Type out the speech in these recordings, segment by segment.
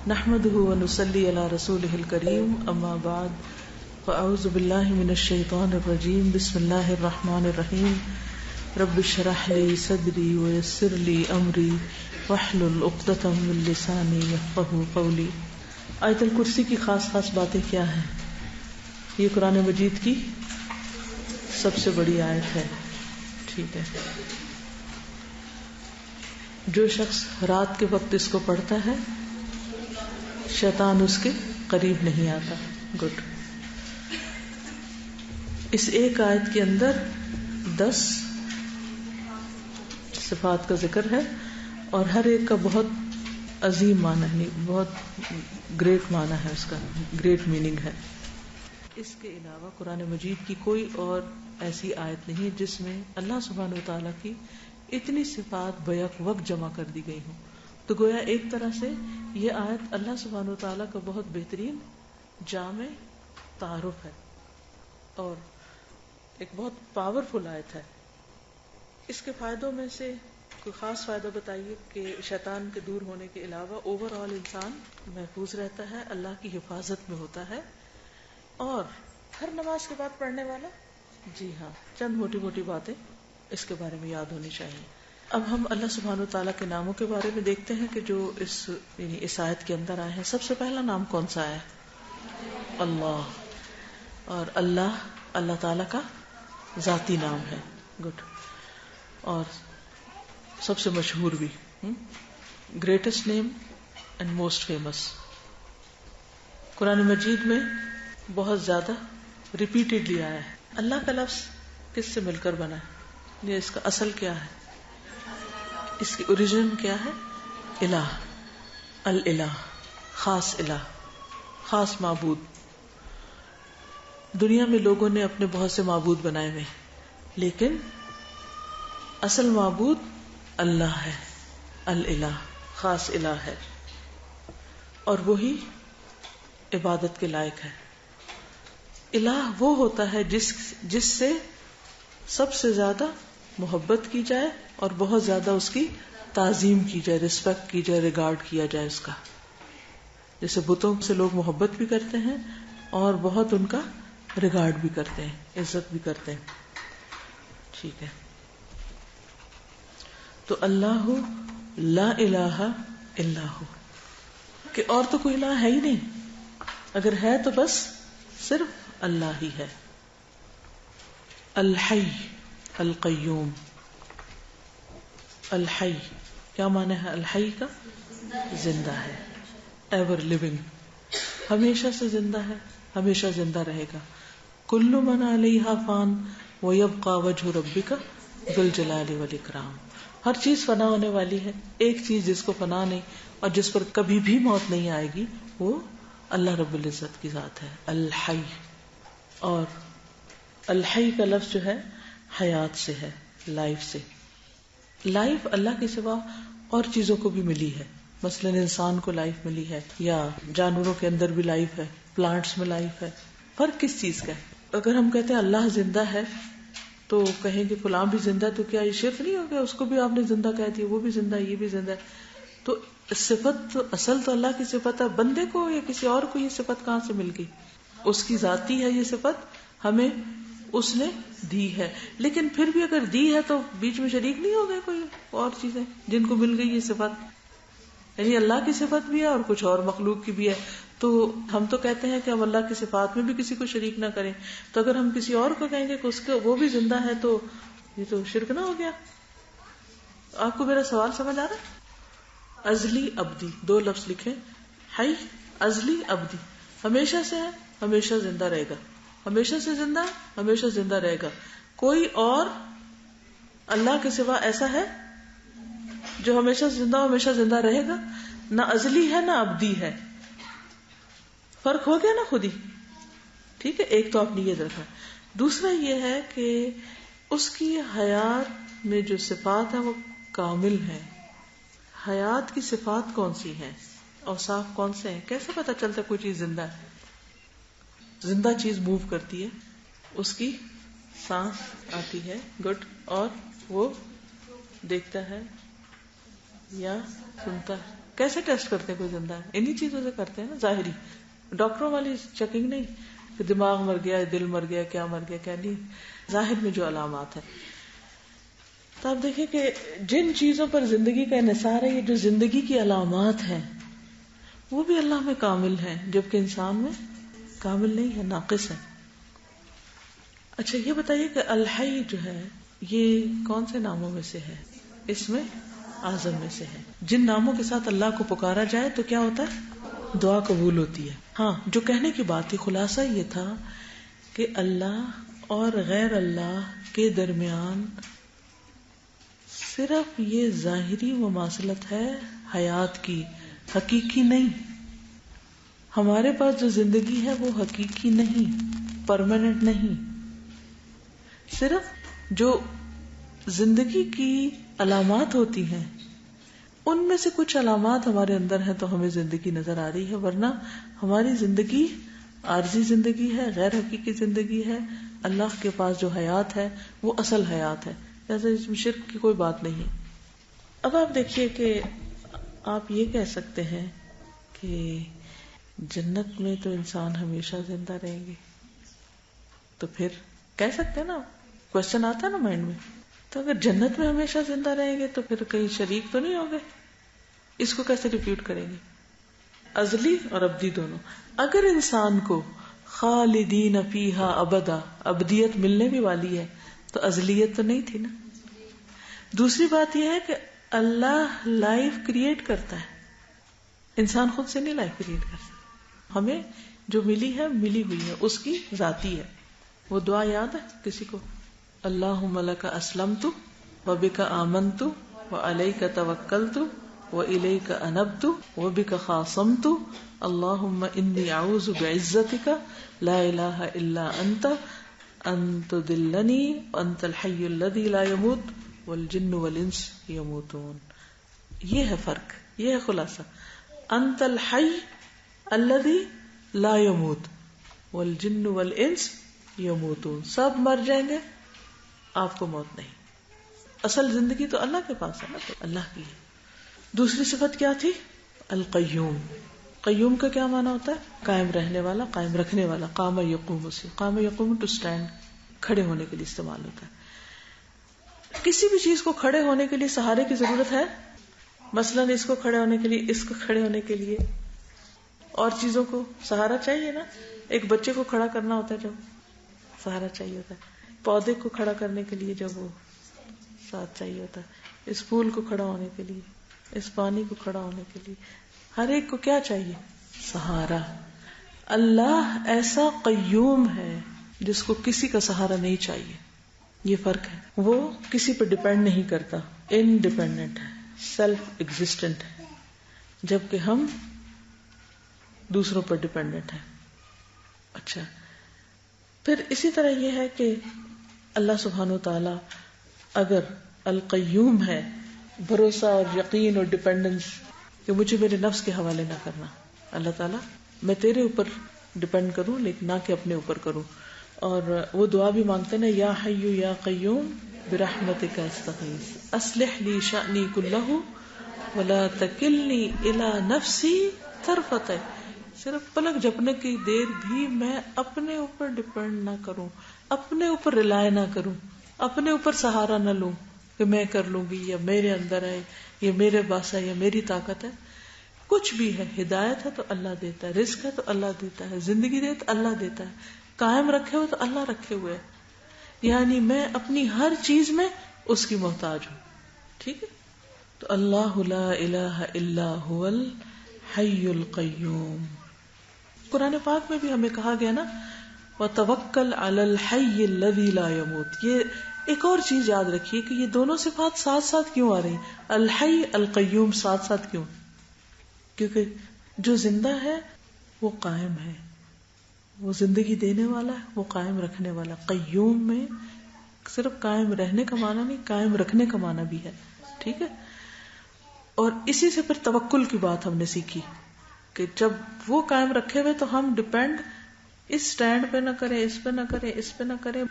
نحمده ونصلي على رسوله الكريم اما بعد فاعوذ بالله من الشيطان الرجيم بسم الله الرحمن الرحيم رب اشرح لي صدري ويسر لي امري واحلل عقدة من لساني يفقهوا قولي. آیت الکرسی کی خاص باتیں کیا ہیں؟ یہ قرآن مجید کی سب سے بڑی آیت ہے. ٹھیک ہے، جو شخص رات کے وقت اس کو پڑھتا ہے شیطان اس کے قریب نہیں آتا. گڈ. اس ایک آیت کے اندر 10 صفات کا ذکر ہے اور ہر ایک کا بہت عظیم معنی ہے، بہت گریٹ معنی ہے، اس کا گریٹ میننگ ہے. اس کے علاوہ قرآن مجید کی کوئی اور ایسی آیت نہیں جس میں اللہ سبحانہ وتعالیٰ کی اتنی صفات بیک وقت جمع کر دی گئی ہوں. تو گویا ایک طرح سے یہ آیت اللہ سبحانہ وتعالیٰ کا بہت بہترین جامع تعارف ہے اور ایک بہت پاورفل آیت ہے. اس کے فائدوں میں سے کوئی خاص فائدہ بتائیے. کہ شیطان کے دور ہونے کے علاوہ اوور آل انسان محفوظ رہتا ہے، اللہ کی حفاظت میں ہوتا ہے. اور ہر نماز کے بعد پڑھنے والا، جی ہاں، چند موٹی موٹی باتیں اس کے بارے میں یاد ہونی چاہیے. اب ہم اللہ سبحانہ وتعالیٰ کے ناموں کے بارے میں دیکھتے ہیں کہ جو اس آیت کے اندر آئے ہیں. سب سے پہلا نام کون سا ہے؟ اللہ. اور اللہ تعالیٰ کا ذاتی نام ہے. گڈ. اور سب سے مشہور بھی، greatest name and most famous. قرآن مجید میں بہت زیادہ ریپیٹڈلی آیا ہے. اللہ کا لفظ کس سے مل کر بنا ہے؟ یہ اس کا اصل کیا ہے؟ اس کی اوریجن کیا ہے؟ الہ، الہ، خاص الہ، خاص معبود. دنیا میں لوگوں نے اپنے بہت سے معبود بنائے ہوئے، لیکن اصل معبود اللہ ہے، الہ، خاص الہ ہے، اور وہی عبادت کے لائق ہے. الہ وہ ہوتا ہے جس سے سب سے زیادہ محبت کی جائے اور بہت زیادہ اس کی تعظیم کی جائے، ریسپیکٹ کی جائے، ریگارڈ کیا جائے اس کا. جیسے بتوں سے لوگ محبت بھی کرتے ہیں اور بہت ان کا ریگارڈ بھی کرتے ہیں، عزت بھی کرتے ہیں. ٹھیک ہے. تو اللہ لا الہ الا ہو، کہ اور تو کوئی الہ ہے ہی نہیں. اگر ہے تو بس صرف اللہ ہی ہے. الحی القیوم. الحی کیا معنی ہے؟ الحی کا زندہ ہے، ایور لیونگ، ہمیشہ سے زندہ ہے، ہمیشہ زندہ رہے گا. کل من علیہا فان ویبقى وجہ ربک ذو الجلال والاکرام. ہر چیز فنا ہونے والی ہے، ایک چیز جس کو فنا نہیں اور جس پر کبھی بھی موت نہیں آئے گی وہ اللہ رب العزت کی ذات ہے، الحی. اور الحی کا لفظ جو ہے حیات سے ہے، لائف سے. لائف اللہ کے سوا اور چیزوں کو بھی ملی ہے. مثلا انسان کو لائف ملی ہے، یا جانوروں کے اندر بھی لائف ہے، پلانٹس میں لائف ہے. فرق کس چیز کا ہے؟ اگر ہم کہتے ہیں اللہ زندہ ہے تو کہیں گے فلاں بھی زندہ ہے، تو کیا یہ شرک نہیں ہو گیا؟ اس کو بھی آپ نے زندہ کہہ دیا، وہ بھی زندہ ہے، یہ بھی زندہ ہے. تو صفت تو اصل تو اللہ کی صفت ہے. بندے کو یا کسی اور کو یہ صفت کہاں سے مل گئی؟ اس کی ذاتی ہے یہ صفت، ہمیں اس نے دی ہے. لیکن پھر بھی اگر دی ہے تو بیچ میں شریک نہیں ہو گئے کوئی اور چیزیں جن کو مل گئی یہ صفت؟ یعنی اللہ کی صفت بھی ہے اور کچھ اور مخلوق کی بھی ہے. تو ہم تو کہتے ہیں کہ ہم اللہ کی صفات میں بھی کسی کو شریک نہ کریں. تو اگر ہم کسی اور کو کہیں گے کہ اس کو وہ بھی زندہ ہے تو یہ تو شرک نہ ہو گیا. آپ کو میرا سوال سمجھ آ رہا ہے؟ ازلی ابدی 2 لفظ لکھیں. حی، ازلی، ابدی. ہمیشہ سے ہے، ہمیشہ زندہ رہے گا. ہمیشہ سے زندہ، ہمیشہ زندہ رہے گا. کوئی اور اللہ کے سوا ایسا ہے جو ہمیشہ زندہ ہمیشہ زندہ رہے گا؟ نہ ازلی ہے نہ ابدی ہے. فرق ہو گیا نا خود ہی. ٹھیک ہے. ایک تو آپ نے یہ رکھا. دوسرا یہ ہے کہ اس کی حیات میں جو صفات ہیں وہ کامل ہیں. حیات کی صفات کون سی ہیں؟ اوصاف کون سے ہیں؟ کیسے پتہ چلتا ہے کوئی چیز زندہ ہے؟ زندہ چیز موو کرتی ہے، اس کی سانس آتی ہے، گڈ، اور وہ دیکھتا ہے یا سنتا ہے. کیسے ٹیسٹ کرتے ہیں کوئی زندہ ہے؟ انہی چیزوں سے کرتے ہیں نا، ظاہری، ڈاکٹروں والی چیکنگ نہیں کہ دماغ مر گیا، دل مر گیا، کیا مر گیا کیا نہیں، ظاہر میں جو علامات ہیں. تو آپ دیکھیں کہ جن چیزوں پر زندگی کا انحصار ہے، یہ جو زندگی کی علامات ہیں وہ بھی اللہ میں کامل ہیں، جبکہ انسان میں کامل نہیں ہے، ناقص ہے. اچھا یہ بتائیے کہ الحی جو ہے یہ کون سے ناموں میں سے ہے؟ اس میں اعظم میں سے ہے. جن ناموں کے ساتھ اللہ کو پکارا جائے تو کیا ہوتا ہے؟ دعا قبول ہوتی ہے. ہاں، جو کہنے کی بات تھی خلاصہ یہ تھا کہ اللہ اور غیر اللہ کے درمیان صرف یہ ظاہری مماثلت ہے حیات کی، حقیقی نہیں. ہمارے پاس جو زندگی ہے وہ حقیقی نہیں، پرماننٹ نہیں. صرف جو زندگی کی علامات ہوتی ہیں ان میں سے کچھ علامات ہمارے اندر ہیں تو ہمیں زندگی نظر آ رہی ہے، ورنہ ہماری زندگی عارضی زندگی ہے، غیر حقیقی زندگی ہے. اللہ کے پاس جو حیات ہے وہ اصل حیات ہے، جیسے اس میں شرک کی کوئی بات نہیں ہے. اب آپ دیکھیے کہ آپ یہ کہہ سکتے ہیں کہ جنت میں تو انسان ہمیشہ زندہ رہیں گے، تو پھر کہہ سکتے ہیں نا، کوشچن آتا ہے نا مائنڈ میں، تو اگر جنت میں ہمیشہ زندہ رہیں گے تو پھر کہیں شریک تو نہیں ہوگے؟ اس کو کیسے ریپیٹ کریں گے؟ ازلی اور ابدی دونوں. اگر انسان کو خالدین فیہا ابدا، ابدیت ملنے بھی والی ہے تو ازلیت تو نہیں تھی نا. دوسری بات یہ ہے کہ اللہ لائف کریٹ کرتا ہے، انسان خود سے نہیں لائف کریٹ کرتا. ہمیں جو ملی ہے ملی ہوئی ہے، اس کی ذاتی ہے. وہ دعا یاد ہے کسی کو؟ اللہم لک اسلمت وبک آمنت وعلیک توکلت وإلیک انبت وبک خاصمت اللہم انی اعوذ بعزتک لا الہ الا انت ان تضلنی وانت الحی الذی لا يموت والجن والانس یموتون. یہ ہے فرق، یہ ہے خلاصہ. انت الحی الذی لا يموت والجن والانس یموتون. سب مر جائیں گے، آپ کو موت نہیں. اصل زندگی تو اللہ کے پاس ہے نا، تو اللہ کی ہے. دوسری صفت کیا تھی؟ القیوم. قیوم کا کیا معنی ہوتا ہے؟ قائم رہنے والا، قائم رکھنے والا. قام یقوم، سے قام یقوم ٹو اسٹینڈ، کھڑے ہونے کے لیے استعمال ہوتا ہے. کسی بھی چیز کو کھڑے ہونے کے لیے سہارے کی ضرورت ہے. مثلاً اس کو کھڑے ہونے کے لیے، اس کو کھڑے ہونے کے لیے، اور چیزوں کو سہارا چاہیے نا. ایک بچے کو کھڑا کرنا ہوتا ہے جب سہارا چاہیے ہوتا ہے. پودے کو کھڑا کرنے کے لیے جب وہ ساتھ چاہیے ہوتا ہے. اس پھول کو کھڑا ہونے کے لیے، اس پانی کو کھڑا ہونے کے لیے، ہر ایک کو کیا چاہیے؟ سہارا. اللہ ایسا قیوم ہے جس کو کسی کا سہارا نہیں چاہیے. یہ فرق ہے. وہ کسی پر ڈیپینڈ نہیں کرتا، انڈیپینڈنٹ ہے، سیلف ایگزسٹنٹ ہے، جبکہ ہم دوسروں پر ڈیپینڈنٹ ہیں. اچھا، پھر اسی طرح یہ ہے کہ اللہ سبحانہ و تعالی اگر القیوم ہے، بھروسہ اور یقین اور ڈیپینڈنس کہ مجھے میرے نفس کے حوالے نہ کرنا. اللہ تعالیٰ میں تیرے اوپر ڈیپینڈ کروں لیکن نہ کہ اپنے اوپر کروں. اور وہ دعا بھی مانگتے نا، یا حی یا قیوم برحمتک استغیث اصلح لی شأنی کلہ ولا تکلنی الی نفسی طرفۃ عین. صرف پلک جھپنے کی دیر بھی میں اپنے اوپر ڈیپینڈ نہ کروں، اپنے اوپر ریلائے نہ کروں، اپنے اوپر سہارا نہ لوں کہ میں کر لوں گی، یا میرے اندر ہے، یا میرے پاس ہے، یا میری طاقت ہے. کچھ بھی ہے، ہدایت ہے تو اللہ دیتا ہے، رزق ہے تو اللہ دیتا ہے، زندگی دے تو اللہ دیتا ہے، قائم رکھے ہوئے تو اللہ رکھے ہوئے. یعنی میں اپنی ہر چیز میں اس کی محتاج ہوں. ٹھیک ہے. تو اللہ لا الہ الا هو الحی القیوم. قرآن پاک میں بھی ہمیں کہا گیا نا، وَتَوَكَّلْ عَلَى الْحَيِّ الَّذِي لَا يَمُوتُ. یہ ایک اور چیز یاد رکھیے کہ یہ دونوں صفات ساتھ ساتھ کیوں آ رہی ہیں؟ الحی القیوم ساتھ ساتھ کیوں؟ کیونکہ جو زندہ ہے وہ قائم ہے، وہ زندگی دینے والا ہے، وہ قائم رکھنے والا. قیوم میں صرف قائم رہنے کا معنی نہیں، قائم رکھنے کا معنی بھی ہے. ٹھیک ہے. اور اسی سے پھر توکل کی بات ہم نے سیکھی کہ جب وہ قائم رکھے ہوئے تو ہم ڈیپینڈ اس سٹینڈ پہ نہ کریں، اس پہ نہ کریں، اس پہ نہ کریں.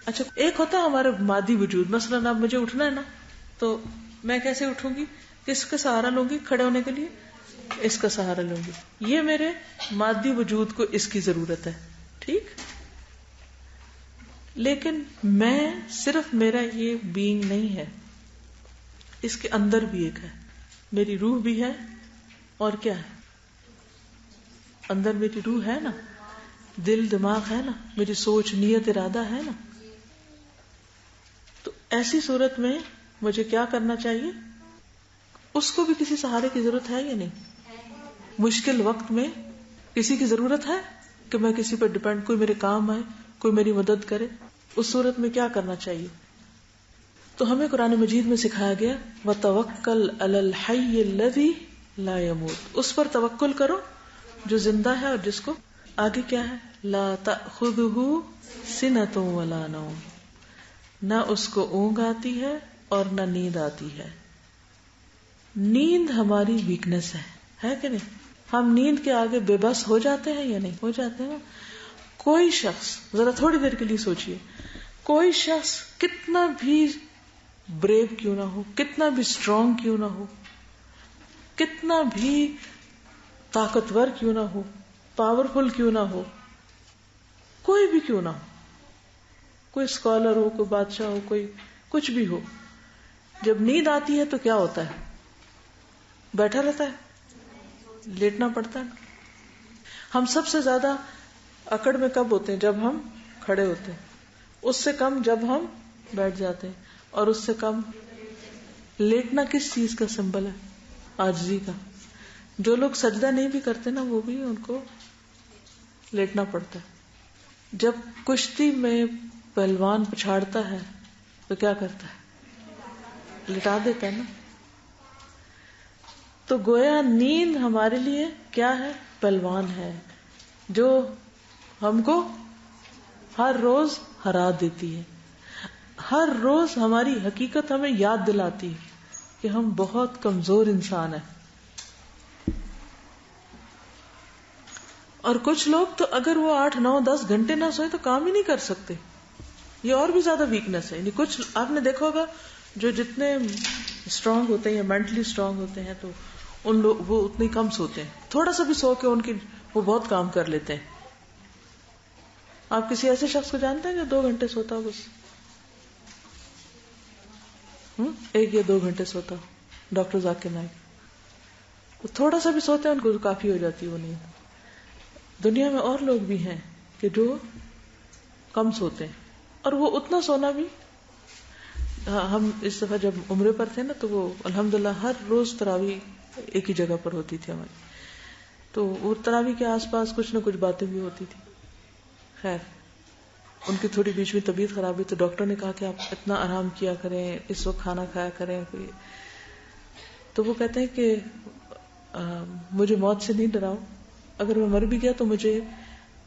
اچھا، ایک ہوتا ہے ہمارے مادی وجود. مثلاً اب مجھے اٹھنا ہے نا، تو میں کیسے اٹھوں گی؟ کس کا سہارا لوں گی کھڑے ہونے کے لیے؟ اس کا سہارا لوں گی. یہ میرے مادی وجود کو اس کی ضرورت ہے، ٹھیک. لیکن میں صرف میرا یہ بینگ نہیں ہے، اس کے اندر بھی ایک ہے، میری روح بھی ہے. اور کیا ہے؟ اندر میری روح ہے نا، دل دماغ ہے نا، میری سوچ نیت ارادہ ہے نا. تو ایسی صورت میں مجھے کیا کرنا چاہیے؟ اس کو بھی کسی سہارے کی ضرورت ہے یا نہیں؟ مشکل وقت میں کسی کی ضرورت ہے کہ میں کسی پر ڈیپینڈ، کوئی میرے کام آئے، کوئی میری مدد کرے. اس صورت میں کیا کرنا چاہیے؟ تو ہمیں قرآن مجید میں سکھایا گیا وَتَوَكَّلْ عَلَى الْحَيِّ الَّذِي لَا يَمُوتُ، اس پر توکل کرو جو زندہ ہے اور جس کو آگے کیا ہے لا تأخذه سنة ولا نوم، نہ اس کو اونگ آتی ہے اور نہ نیند آتی ہے. نیند ہماری ویکنس ہے کہ نہیں؟ ہم نیند کے آگے بے بس ہو جاتے ہیں یا نہیں؟ ہو جاتے ہیں. کوئی شخص ذرا تھوڑی دیر کے لیے سوچئے، کوئی شخص کتنا بھی بریو کیوں نہ ہو، کتنا بھی اسٹرانگ کیوں نہ ہو، کتنا بھی طاقتور کیوں نہ ہو، پاورفل کیوں نہ ہو، کوئی بھی کیوں نہ ہو، کوئی اسکالر ہو، کوئی بادشاہ ہو، کوئی کچھ بھی ہو، جب نیند آتی ہے تو کیا ہوتا ہے؟ بیٹھا رہتا ہے، لیٹنا پڑتا ہے. ہم سب سے زیادہ اکڑ میں کب ہوتے ہیں؟ جب ہم کھڑے ہوتے ہیں، اس سے کم جب ہم بیٹھ جاتے ہیں، اور اس سے کم لیٹنا کس چیز کا سمبل ہے؟ عاجزی کا. جو لوگ سجدہ نہیں بھی کرتے نا، وہ بھی ان کو لیٹنا پڑتا ہے. جب کشتی میں پہلوان پچھاڑتا ہے تو کیا کرتا ہے؟ لٹا دیتا ہے نا. تو گویا نیند ہمارے لیے کیا ہے؟ پہلوان ہے جو ہم کو ہر روز ہرا دیتی ہے. ہر روز ہماری حقیقت ہمیں یاد دلاتی ہے کہ ہم بہت کمزور انسان ہیں. اور کچھ لوگ تو اگر وہ 8, 9, 10 گھنٹے نہ سوئے تو کام ہی نہیں کر سکتے. یہ اور بھی زیادہ ویکنس ہے. یعنی کچھ آپ نے دیکھا ہوگا جو جتنے اسٹرانگ ہوتے ہیں یا مینٹلی اسٹرانگ ہوتے ہیں تو ان لوگ وہ اتنے کم سوتے ہیں. تھوڑا سا بھی سو کے ان کی وہ بہت کام کر لیتے ہیں. آپ کسی ایسے شخص کو جانتے ہیں جو 2 گھنٹے سوتا ہو بس؟ 1 یا 2 گھنٹے سوتا ہو. ڈاکٹر ذاکر نائک وہ تھوڑا سا بھی سوتے ہیں ان کو کافی ہو جاتی ہے وہ نیند. دنیا میں اور لوگ بھی ہیں کہ جو کم سوتے ہیں اور وہ اتنا سونا بھی. ہم اس دفعہ جب عمرے پر تھے نا تو وہ الحمدللہ ہر روز تراویح ایک ہی جگہ پر ہوتی تھی ہماری. تو وہ تراویح کے آس پاس کچھ نہ کچھ باتیں بھی ہوتی تھی. خیر ان کی تھوڑی بیچ میں طبیعت خراب ہوئی تو ڈاکٹر نے کہا کہ آپ اتنا آرام کیا کریں، اس وقت کھانا کھایا کریں. تو وہ کہتے ہیں کہ مجھے موت سے نہیں ڈراؤ، اگر میں مر بھی گیا تو مجھے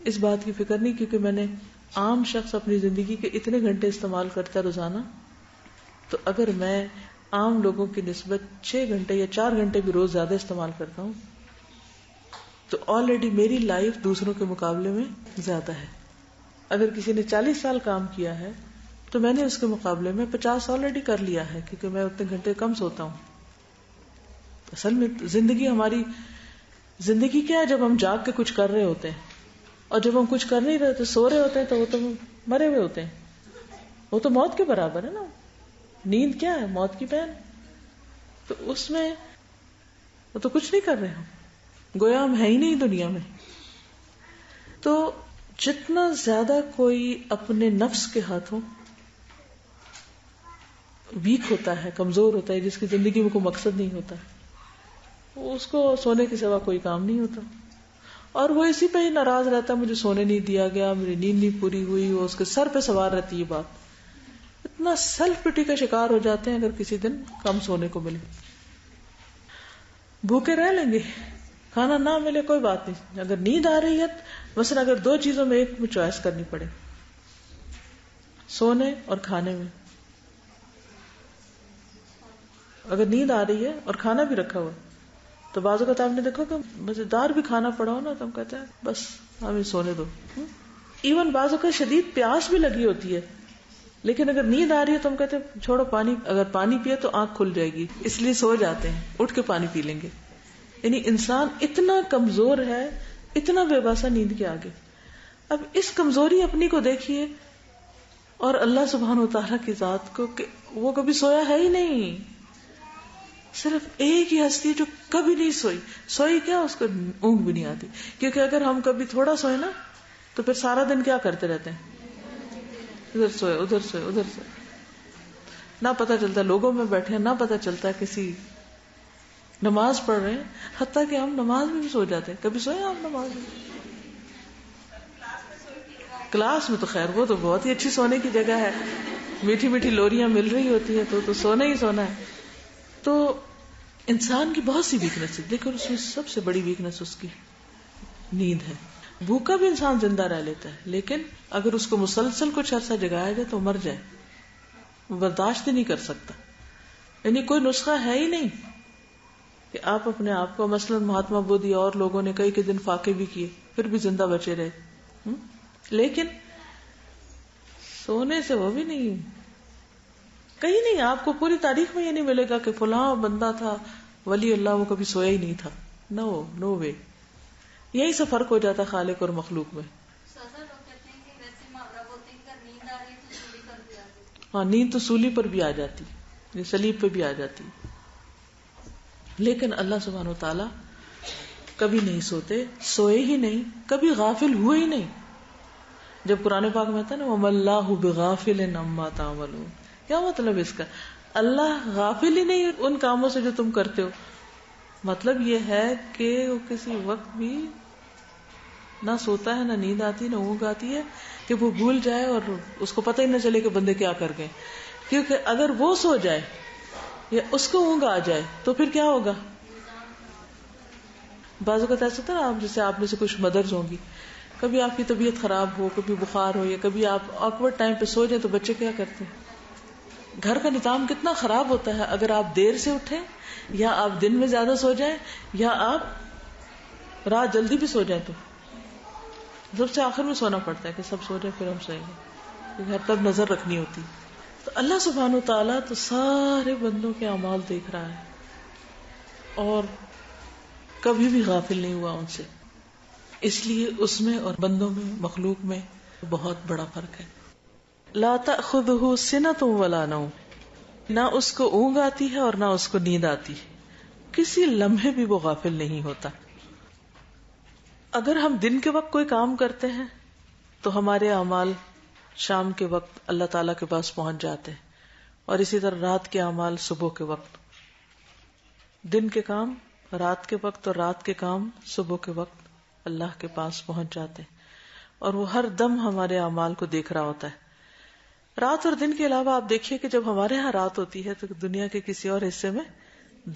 اس بات کی فکر نہیں، کیونکہ میں نے عام شخص اپنی زندگی کے اتنے گھنٹے استعمال کرتا ہے روزانہ، تو اگر میں عام لوگوں کی نسبت 6 گھنٹے یا 4 گھنٹے بھی روز زیادہ استعمال کرتا ہوں تو آلریڈی میری لائف دوسروں کے مقابلے میں زیادہ ہے. اگر کسی نے 40 سال کام کیا ہے تو میں نے اس کے مقابلے میں 50 آلریڈی کر لیا ہے، کیونکہ میں اتنے گھنٹے کم سوتا ہوں. اصل میں زندگی ہماری زندگی کیا ہے؟ جب ہم جاگ کے کچھ کر رہے ہوتے ہیں، اور جب ہم کچھ کر نہیں رہے تو سو رہے ہوتے ہیں تو وہ تو مرے ہوئے ہوتے ہیں. وہ تو موت کے برابر ہے نا. نیند کیا ہے؟ موت کی بہن. تو اس میں وہ تو کچھ نہیں کر رہے ہم، گویا ہم ہے ہی نہیں دنیا میں. تو جتنا زیادہ کوئی اپنے نفس کے ہاتھوں ویک ہوتا ہے، کمزور ہوتا ہے، جس کی زندگی میں کوئی مقصد نہیں ہوتا، اس کو سونے کے سوا کوئی کام نہیں ہوتا، اور وہ اسی پہ ہی ناراض رہتا ہے، مجھے سونے نہیں دیا گیا، میری نیند نہیں پوری ہوئی. وہ اس کے سر پہ سوار رہتی ہے بات. اتنا سیلف پٹی کا شکار ہو جاتے ہیں اگر کسی دن کم سونے کو ملے. بھوکے رہ لیں گے، کھانا نہ ملے کوئی بات نہیں. اگر نیند آ رہی ہے مثلا، اگر 2 چیزوں میں ایک میں چوائس کرنی پڑے، سونے اور کھانے میں، اگر نیند آ رہی ہے اور کھانا بھی رکھا ہوا تو بعض اوقات آپ نے دیکھا کہ مزیدار بھی کھانا پڑا ہو نا تو ہم کہتے ہیں بس ہمیں سونے دو. ایون بعض اوقات شدید پیاس بھی لگی ہوتی ہے لیکن اگر نیند آ رہی ہے تو ہم کہتے ہیں چھوڑو پانی، اگر پانی پیے تو آنکھ کھل جائے گی، اس لیے سو جاتے ہیں، اٹھ کے پانی پی لیں گے. یعنی انسان اتنا کمزور ہے، اتنا بے باسا نیند کے آگے. اب اس کمزوری اپنی کو دیکھیے اور اللہ سبحانہ و تعالیٰ کی ذات کو کہ وہ کبھی سویا ہے ہی نہیں. صرف ایک ہی ہستی جو کبھی نہیں سوئی کیا اس کو اونگ بھی نہیں آتی. کیونکہ اگر ہم کبھی تھوڑا سوئے نا تو پھر سارا دن کیا کرتے رہتے ہیں، ادھر سوئے ادھر سوئے ادھر سوئے، نہ پتا چلتا لوگوں میں بیٹھے ہیں، نہ پتا چلتا کسی نماز پڑھ رہے ہیں، حتیٰ کہ ہم نماز میں بھی سو جاتے ہیں. کبھی سوئے آپ نماز میں؟ کلاس میں تو خیر وہ تو بہت ہی اچھی سونے کی جگہ ہے، میٹھی میٹھی لوریاں مل رہی ہوتی ہیں تو سونا ہی سونا ہے. تو انسان کی بہت سی ویکنس ہے، لیکن اس میں سب سے بڑی ویکنس اس کی نیند ہے. بھوکا بھی انسان زندہ رہ لیتا ہے، لیکن اگر اس کو مسلسل کچھ عرصہ جگایا جائے تو مر جائے، وہ برداشت ہی نہیں کر سکتا. یعنی کوئی نسخہ ہے ہی نہیں کہ آپ اپنے آپ کو، مثلا مہاتما بدھ اور لوگوں نے کئی دن فاقے بھی کیے پھر بھی زندہ بچے رہے، لیکن سونے سے وہ بھی نہیں، کہیں نہیں. آپ کو پوری تاریخ میں یہ نہیں ملے گا کہ فلاں بندہ تھا ولی اللہ وہ کبھی سویا ہی نہیں تھا. نو وے. یہی سے فرق ہو جاتا خالق اور مخلوق میں. ہاں نیند تو سولی پر بھی آ جاتی، سلیب پہ بھی آ جاتی، لیکن اللہ سبحانہ و تعالی کبھی نہیں سوتے، سوئے ہی نہیں، کبھی غافل ہوئے ہی نہیں. جب قرآن پاک میں آتا ہے نا وَمَا اللَّهُ بِغَافِلٍ عَمَّا تَعْمَلُونَ، کیا مطلب اس کا؟ اللہ غافل ہی نہیں ان کاموں سے جو تم کرتے ہو. مطلب یہ ہے کہ وہ کسی وقت بھی نہ سوتا ہے، نہ نیند آتی، نہ اونگ آتی ہے کہ وہ بھول جائے اور اس کو پتہ ہی نہ چلے کہ بندے کیا کر گئے. کیونکہ اگر وہ سو جائے یا اس کو اونگ آ جائے تو پھر کیا ہوگا؟ بعض اوقات ایسا ہوتا ہے نا، آپ جیسے آپ میں سے کچھ مدرز ہوں گی، کبھی آپ کی طبیعت خراب ہو، کبھی بخار ہو، یا کبھی آپ آکورڈ ٹائم پہ سو جائیں تو بچے کیا کرتے ہیں؟ گھر کا نظام کتنا خراب ہوتا ہے. اگر آپ دیر سے اٹھیں یا آپ دن میں زیادہ سو جائیں یا آپ رات جلدی بھی سو جائیں تو سب سے آخر میں سونا پڑتا ہے کہ سب سو جائیں پھر ہم سوئیں گے، گھر تب نظر رکھنی ہوتی. تو اللہ سبحانہ و تعالیٰ تو سارے بندوں کے اعمال دیکھ رہا ہے اور کبھی بھی غافل نہیں ہوا ان سے. اس لیے اس میں اور بندوں میں، مخلوق میں بہت بڑا فرق ہے. لا تأخذہ سنۃ ولا نوم، نہ اس کو اونگ آتی ہے اور نہ اس کو نیند آتی، کسی لمحے بھی وہ غافل نہیں ہوتا. اگر ہم دن کے وقت کوئی کام کرتے ہیں تو ہمارے اعمال شام کے وقت اللہ تعالی کے پاس پہنچ جاتے ہیں، اور اسی طرح رات کے اعمال صبح کے وقت. دن کے کام رات کے وقت اور رات کے کام صبح کے وقت اللہ کے پاس پہنچ جاتے ہیں، اور وہ ہر دم ہمارے اعمال کو دیکھ رہا ہوتا ہے. رات اور دن کے علاوہ آپ دیکھیے کہ جب ہمارے ہاں رات ہوتی ہے تو دنیا کے کسی اور حصے میں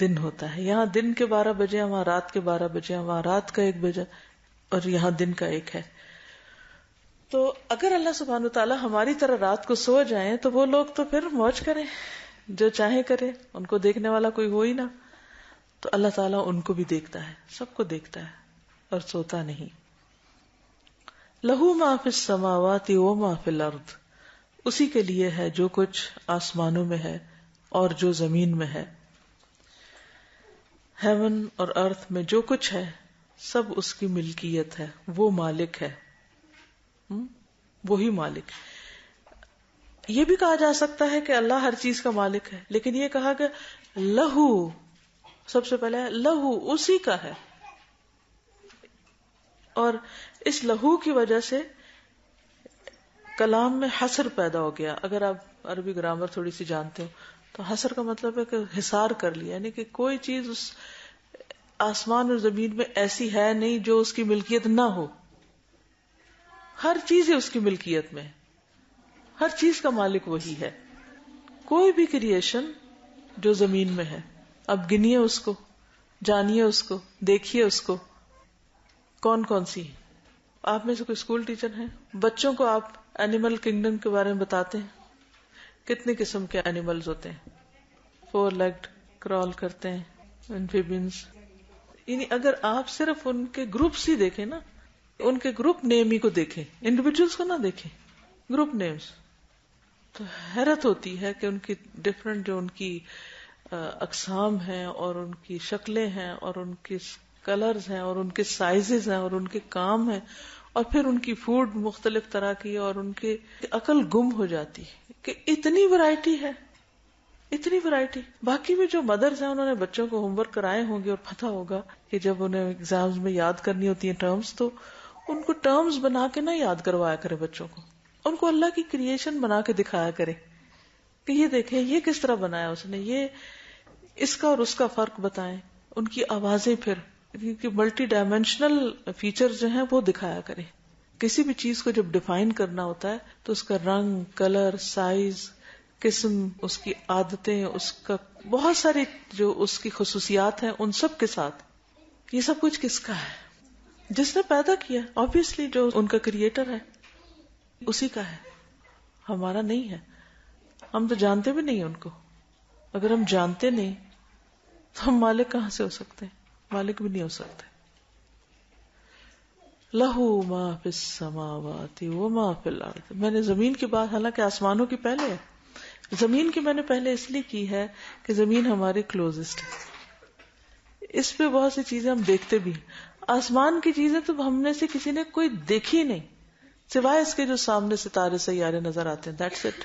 دن ہوتا ہے. یہاں دن کے 12 بجے، وہاں رات کے 12 بجے، وہاں رات کا 1 بجے اور یہاں دن کا 1 ہے. تو اگر اللہ سبحانہ وتعالی ہماری طرح رات کو سو جائیں تو وہ لوگ تو پھر موج کریں، جو چاہیں کریں، ان کو دیکھنے والا کوئی ہو ہی نہ. تو اللہ تعالیٰ ان کو بھی دیکھتا ہے، سب کو دیکھتا ہے اور سوتا نہیں. لہو ما فی السماوات و ما فی الارض، اسی کے لیے ہے جو کچھ آسمانوں میں ہے اور جو زمین میں ہے. ہیون اور ارتھ میں جو کچھ ہے سب اس کی ملکیت ہے، وہ مالک ہے، وہی مالک. یہ بھی کہا جا سکتا ہے کہ اللہ ہر چیز کا مالک ہے، لیکن یہ کہا کہ لہو، سب سے پہلے لہو، اسی کا ہے. اور اس لہو کی وجہ سے کلام میں حصر پیدا ہو گیا. اگر آپ عربی گرامر تھوڑی سی جانتے ہو تو حصر کا مطلب ہے کہ حصار کر لیا، یعنی کہ کوئی چیز اس آسمان اور زمین میں ایسی ہے نہیں جو اس کی ملکیت نہ ہو. ہر چیز ہی اس کی ملکیت میں، ہر چیز کا مالک وہی ہے. کوئی بھی کریشن جو زمین میں ہے، اب گنیے اس کو، جانیے اس کو، دیکھیے اس کو، کون کون سی. آپ میں سے کوئی اسکول ٹیچر ہیں، بچوں کو آپ اینیمل کنگڈم کے بارے میں بتاتے ہیں، کتنے قسم کے اینیملز ہوتے ہیں؟ 4 لیگڈ، کرال کرتے ہیں، ایمفیبینز. یعنی اگر آپ صرف ان کے گروپس ہی دیکھیں نا، ان کے گروپ نیم ہی کو دیکھیں، انڈیویجولز کو نہ دیکھیں، گروپ نیمز. تو حیرت ہوتی ہے کہ ان کی ڈفرنٹ جو ان کی اقسام ہیں اور ان کی شکلیں ہیں اور ان کی کلرز ہیں اور ان کے سائزز ہیں اور ان کے کام ہیں اور پھر ان کی فوڈ مختلف طرح کی اور ان کی عقل گم ہو جاتی ہے کہ اتنی ورائٹی ہے، اتنی ورائٹی. باقی بھی جو مدرز ہیں انہوں نے بچوں کو ہوم ورک کرائے ہوں گے اور پتہ ہوگا کہ جب انہیں ایگزامز میں یاد کرنی ہوتی ہیں ٹرمز، تو ان کو ٹرمز بنا کے نہ یاد کروایا کرے بچوں کو، ان کو اللہ کی کریشن بنا کے دکھایا کرے کہ یہ دیکھیں یہ کس طرح بنایا اس نے، یہ اس کا اور اس کا فرق بتائیں. ان کی آوازیں پھر کیونکہ ملٹی ڈائمینشنل فیچر جو ہیں وہ دکھایا کرے. کسی بھی چیز کو جب ڈیفائن کرنا ہوتا ہے تو اس کا رنگ، کلر، سائز، قسم، اس کی عادتیں، اس کا بہت ساری جو اس کی خصوصیات ہیں ان سب کے ساتھ. یہ سب کچھ کس کا ہے؟ جس نے پیدا کیا، obviously جو ان کا کریٹر ہے اسی کا ہے، ہمارا نہیں ہے. ہم تو جانتے بھی نہیں ان کو. اگر ہم جانتے نہیں تو ہم مالک کہاں سے ہو سکتے ہیں؟ مالک بھی نہیں ہو سکتے. لہو ما فی السماوات وما فی الارض. میں نے زمین کی بات حالانکہ آسمانوں کی پہلے ہے، زمین کی میں نے پہلے اس لیے کی ہے کہ زمین ہمارے کلوزسٹ ہے، اس پہ بہت سی چیزیں ہم دیکھتے بھی ہیں. آسمان کی چیزیں تو ہم میں سے کسی نے کوئی دیکھی نہیں سوائے اس کے جو سامنے ستارے سیارے نظر آتے ہیں. That's it.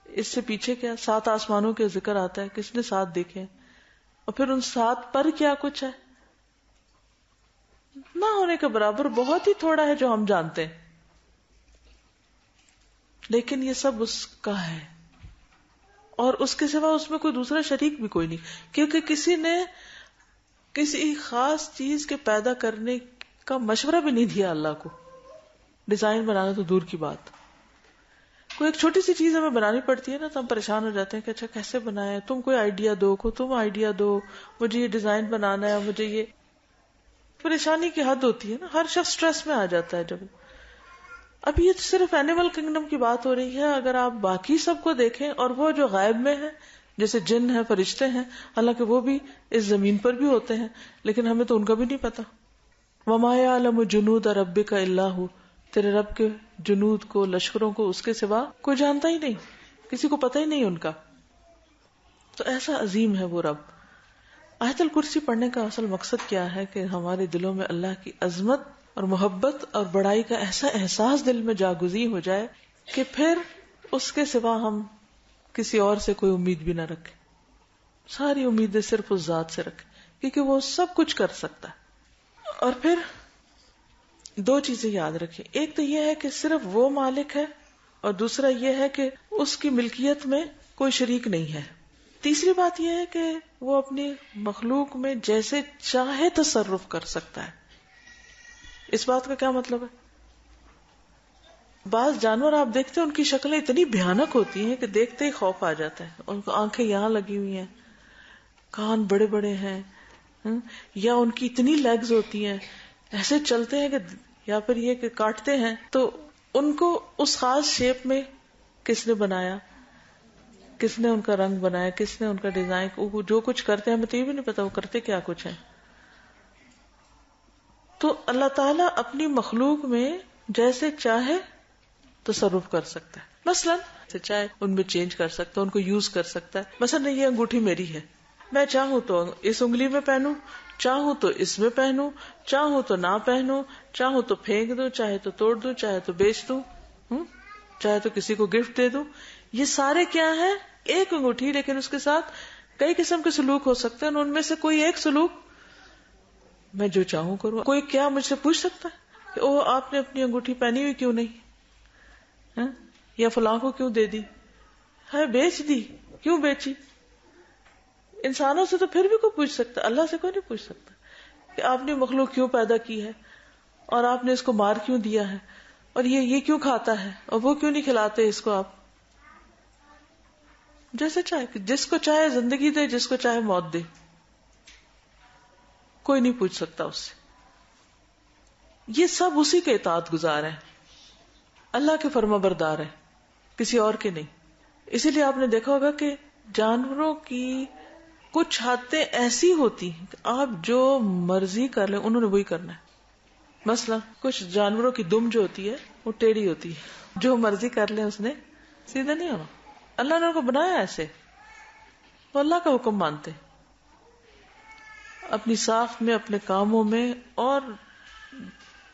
اس سے پیچھے کیا 7 آسمانوں کے ذکر آتا ہے، کس نے 7 دیکھے ہیں؟ اور پھر ان 7 پر کیا کچھ ہے؟ نہ ہونے کے برابر بہت ہی تھوڑا ہے جو ہم جانتے ہیں، لیکن یہ سب اس کا ہے اور اس کے سوا اس میں کوئی دوسرا شریک بھی کوئی نہیں، کیونکہ کسی نے کسی خاص چیز کے پیدا کرنے کا مشورہ بھی نہیں دیا اللہ کو. ڈیزائن بنانا تو دور کی بات، کوئی ایک چھوٹی سی چیز ہمیں بنانی پڑتی ہے نا تو ہم پریشان ہو جاتے ہیں کہ اچھا کیسے بنائے، تم کوئی آئیڈیا دو، تم آئیڈیا دو، مجھے یہ ڈیزائن بنانا ہے، مجھے یہ. پریشانی کی حد ہوتی ہے نا، ہر شخص سٹریس میں آ جاتا ہے. جب اب یہ صرف اینیمل کنگڈم کی بات ہو رہی ہے، اگر آپ باقی سب کو دیکھیں اور وہ جو غائب میں ہے جیسے جن ہیں، فرشتے ہیں، حالانکہ وہ بھی اس زمین پر بھی ہوتے ہیں لیکن ہمیں تو ان کا بھی نہیں پتا. وما یعلم جنود ربک الا ھو. تیرے رب کے جنود کو، لشکروں کو اس کے سوا کوئی جانتا ہی نہیں، کسی کو پتہ ہی نہیں ان کا. تو ایسا عظیم ہے وہ رب. آیت الکرسی پڑھنے کا اصل مقصد کیا ہے کہ ہمارے دلوں میں اللہ کی عظمت اور محبت اور بڑائی کا ایسا احساس دل میں جاگزی ہو جائے کہ پھر اس کے سوا ہم کسی اور سے کوئی امید بھی نہ رکھیں، ساری امیدیں صرف اس ذات سے رکھیں کیونکہ وہ سب کچھ کر سکتا ہے. اور پھر 2 چیزیں یاد رکھیں، ایک تو یہ ہے کہ صرف وہ مالک ہے اور دوسرا یہ ہے کہ اس کی ملکیت میں کوئی شریک نہیں ہے. تیسری بات یہ ہے کہ وہ اپنی مخلوق میں جیسے چاہے تصرف کر سکتا ہے. اس بات کا کیا مطلب ہے؟ بعض جانور آپ دیکھتے ہیں ان کی شکلیں اتنی بھیانک ہوتی ہیں کہ دیکھتے ہی خوف آ جاتا ہے. ان کو آنکھیں یہاں لگی ہوئی ہیں، کان بڑے بڑے ہیں، یا ان کی اتنی لیگز ہوتی ہیں، ایسے چلتے ہیں کہ، یا پھر یہ کہ کاٹتے ہیں. تو ان کو اس خاص شیپ میں کس نے بنایا، کس نے ان کا رنگ بنایا، کس نے ان کا ڈیزائن، جو کچھ کرتے ہیں ہمیں تو یہ بھی نہیں پتا وہ کرتے کیا کچھ ہیں. تو اللہ تعالیٰ اپنی مخلوق میں جیسے چاہے تصرف کر سکتا ہے. مثلا چاہے ان میں چینج کر سکتا ہے، ان کو یوز کر سکتا ہے. مثلا یہ انگوٹھی میری ہے، میں چاہوں تو اس انگلی میں پہنوں، چاہوں تو اس میں پہنوں، چاہوں تو نہ پہنوں، چاہوں تو پھینک دوں، چاہے تو توڑ دوں، چاہے تو بیچ دوں، چاہے تو کسی کو گفٹ دے دوں. یہ سارے کیا ہیں؟ ایک انگوٹھی، لیکن اس کے ساتھ کئی قسم کے سلوک ہو سکتے ہیں. ان میں سے کوئی ایک سلوک میں جو چاہوں کروں. کوئی کیا مجھ سے پوچھ سکتا ہے کہ او آپ نے اپنی انگوٹھی پہنی ہوئی کیوں نہیں، یا فلاں کو کیوں دے دی، ہے بیچ دی، کیوں بیچی؟ انسانوں سے تو پھر بھی کوئی پوچھ سکتا، اللہ سے کوئی نہیں پوچھ سکتا کہ آپ نے مخلوق کیوں پیدا کی ہے اور آپ نے اس کو مار کیوں دیا ہے اور یہ کیوں کھاتا ہے اور وہ کیوں نہیں کھلاتے اس کو. آپ جیسے چاہے، جس کو چاہے زندگی دے، جس کو چاہے موت دے، کوئی نہیں پوچھ سکتا اس سے. یہ سب اسی کے اطاعت گزار ہیں، اللہ کے فرما بردار ہیں، کسی اور کے نہیں. اسی لیے آپ نے دیکھا ہوگا کہ جانوروں کی کچھ حادثے ایسی ہوتی ہیں کہ آپ جو مرضی کر لیں انہوں نے وہی کرنا ہے. مثلا کچھ جانوروں کی دم جو ہوتی ہے وہ ٹیڑھی ہوتی ہے، جو مرضی کر لیں اس نے سیدھے نہیں ہونا. اللہ نے ان کو بنایا ایسے، وہ اللہ کا حکم مانتے اپنی ساخت میں، اپنے کاموں میں، اور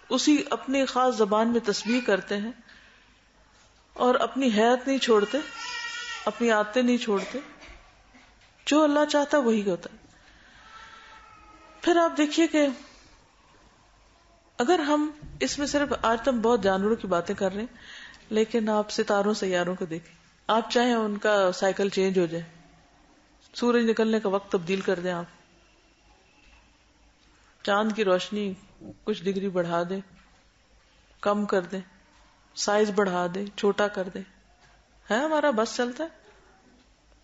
اسی اپنی خاص زبان میں تسبیح کرتے ہیں، اور اپنی حیات نہیں چھوڑتے، اپنی عادتیں نہیں چھوڑتے. جو اللہ چاہتا ہے وہی ہوتا ہے. پھر آپ دیکھیے کہ اگر ہم اس میں صرف، آج تو ہم بہت جانوروں کی باتیں کر رہے ہیں، لیکن آپ ستاروں سیاروں کو دیکھیں. آپ چاہیں ان کا سائیکل چینج ہو جائے، سورج نکلنے کا وقت تبدیل کر دیں، آپ چاند کی روشنی کچھ ڈگری بڑھا دیں، کم کر دیں، سائز بڑھا دیں، چھوٹا کر دیں، ہے ہمارا بس چلتا ہے؟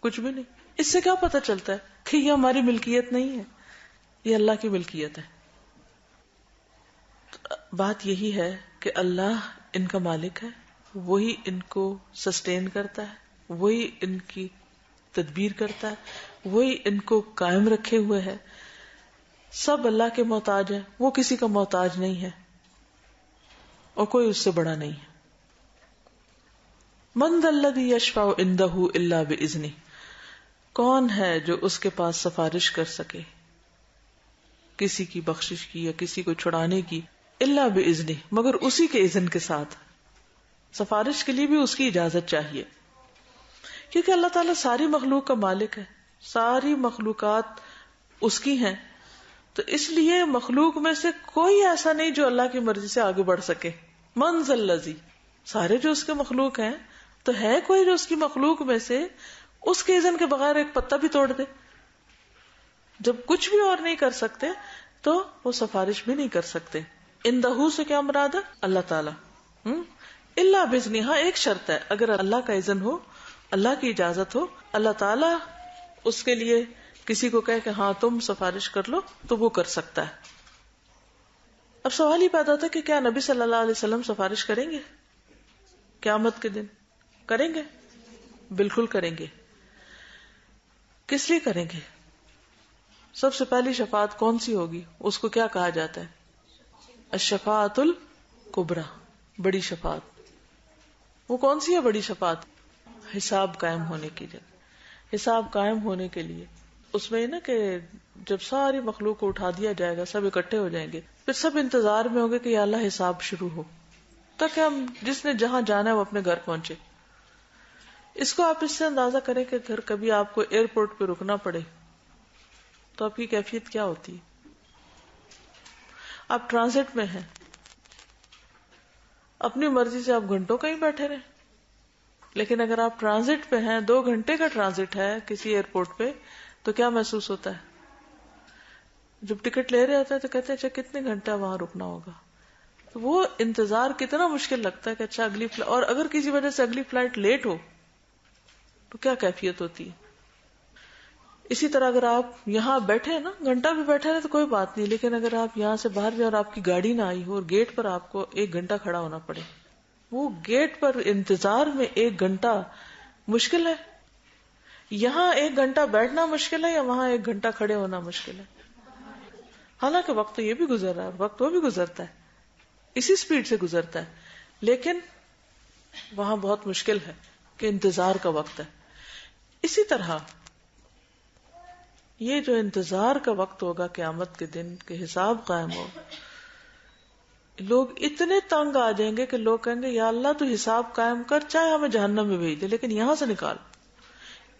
کچھ بھی نہیں. اس سے کیا پتہ چلتا ہے کہ یہ ہماری ملکیت نہیں ہے، یہ اللہ کی ملکیت ہے. بات یہی ہے کہ اللہ ان کا مالک ہے، وہی ان کو سسٹین کرتا ہے، وہی ان کی تدبیر کرتا ہے، وہی ان کو قائم رکھے ہوئے ہے. سب اللہ کے محتاج ہیں، وہ کسی کا محتاج نہیں ہے، اور کوئی اس سے بڑا نہیں ہے. من ذا الذی یشفع عندہ الا باذنہ، کون ہے جو اس کے پاس سفارش کر سکے کسی کی بخشش کی یا کسی کو چھڑانے کی، الا باذنہ، مگر اسی کے اذن کے ساتھ. سفارش کے لیے بھی اس کی اجازت چاہیے، کیونکہ اللہ تعالیٰ ساری مخلوق کا مالک ہے، ساری مخلوقات اس کی ہیں، تو اس لیے مخلوق میں سے کوئی ایسا نہیں جو اللہ کی مرضی سے آگے بڑھ سکے. من ذا الذی، سارے جو اس کے مخلوق ہیں، تو ہے کوئی جو اس کی مخلوق میں سے اس کے اذن کے بغیر ایک پتا بھی توڑ دے؟ جب کچھ بھی اور نہیں کر سکتے تو وہ سفارش بھی نہیں کر سکتے. اندہ سے کیا مراد ہے؟ اللہ تعالیٰ. الا باذنہ، ہاں ایک شرط ہے، اگر اللہ کا اذن ہو، اللہ کی اجازت ہو، اللہ تعالیٰ اس کے لیے کسی کو کہے کہ ہاں تم سفارش کر لو، تو وہ کر سکتا ہے. اب سوال ہی پیدا ہوتا ہے کہ کیا نبی صلی اللہ علیہ وسلم سفارش کریں گے قیامت کے دن؟ کریں گے، بالکل کریں گے. کس لیے کریں گے؟ سب سے پہلی شفاعت کون سی ہوگی؟ اس کو کیا کہا جاتا ہے؟ الشفاعت الکبریٰ، بڑی شفاعت. وہ کون سی ہے بڑی شفاعت؟ حساب قائم ہونے کی جگہ، حساب قائم ہونے کے لیے. اس میں نا کہ جب ساری مخلوق کو اٹھا دیا جائے گا، سب اکٹھے ہو جائیں گے، پھر سب انتظار میں ہوں گے کہ یا اللہ حساب شروع ہو، تاکہ ہم جس نے جہاں جانا ہے وہ اپنے گھر پہنچے. اس کو آپ اس سے اندازہ کریں کہ اگر کبھی آپ کو ایئرپورٹ پہ رکنا پڑے تو آپ کی کیفیت کیا ہوتی ہے. آپ ٹرانزٹ میں ہیں، اپنی مرضی سے آپ گھنٹوں کہیں بیٹھے رہیں، لیکن اگر آپ ٹرانزٹ پہ ہیں، 2 گھنٹے کا ٹرانزٹ ہے کسی ایئرپورٹ پہ، تو کیا محسوس ہوتا ہے؟ جب ٹکٹ لے رہے ہوتے ہیں تو کہتے ہیں اچھا کتنے گھنٹہ وہاں رکنا ہوگا، تو وہ انتظار کتنا مشکل لگتا ہے کہ اچھا اگلی اور اگر کسی وجہ سے اگلی فلائٹ لیٹ ہو تو کیا کیفیت ہوتی ہے. اسی طرح اگر آپ یہاں بیٹھے نا، گھنٹہ بھی بیٹھے رہے تو کوئی بات نہیں، لیکن اگر آپ یہاں سے باہر جائیں اور آپ کی گاڑی نہ آئی ہو اور گیٹ پر آپ کو 1 گھنٹہ کھڑا ہونا پڑے، وہ گیٹ پر انتظار میں 1 گھنٹہ مشکل ہے. یہاں 1 گھنٹہ بیٹھنا مشکل ہے یا وہاں 1 گھنٹہ کھڑے ہونا مشکل ہے؟ حالانکہ وقت تو یہ بھی گزر رہا ہے، وقت وہ بھی گزرتا ہے، اسی سپیڈ سے گزرتا ہے، لیکن وہاں بہت مشکل ہے کہ انتظار کا وقت ہے. اسی طرح یہ جو انتظار کا وقت ہوگا قیامت کے دن کہ حساب قائم ہو، لوگ اتنے تنگ آ جائیں گے کہ لوگ کہیں گے یا اللہ تو حساب قائم کر، چاہے ہمیں جہنم میں بھیج دے لیکن یہاں سے نکال.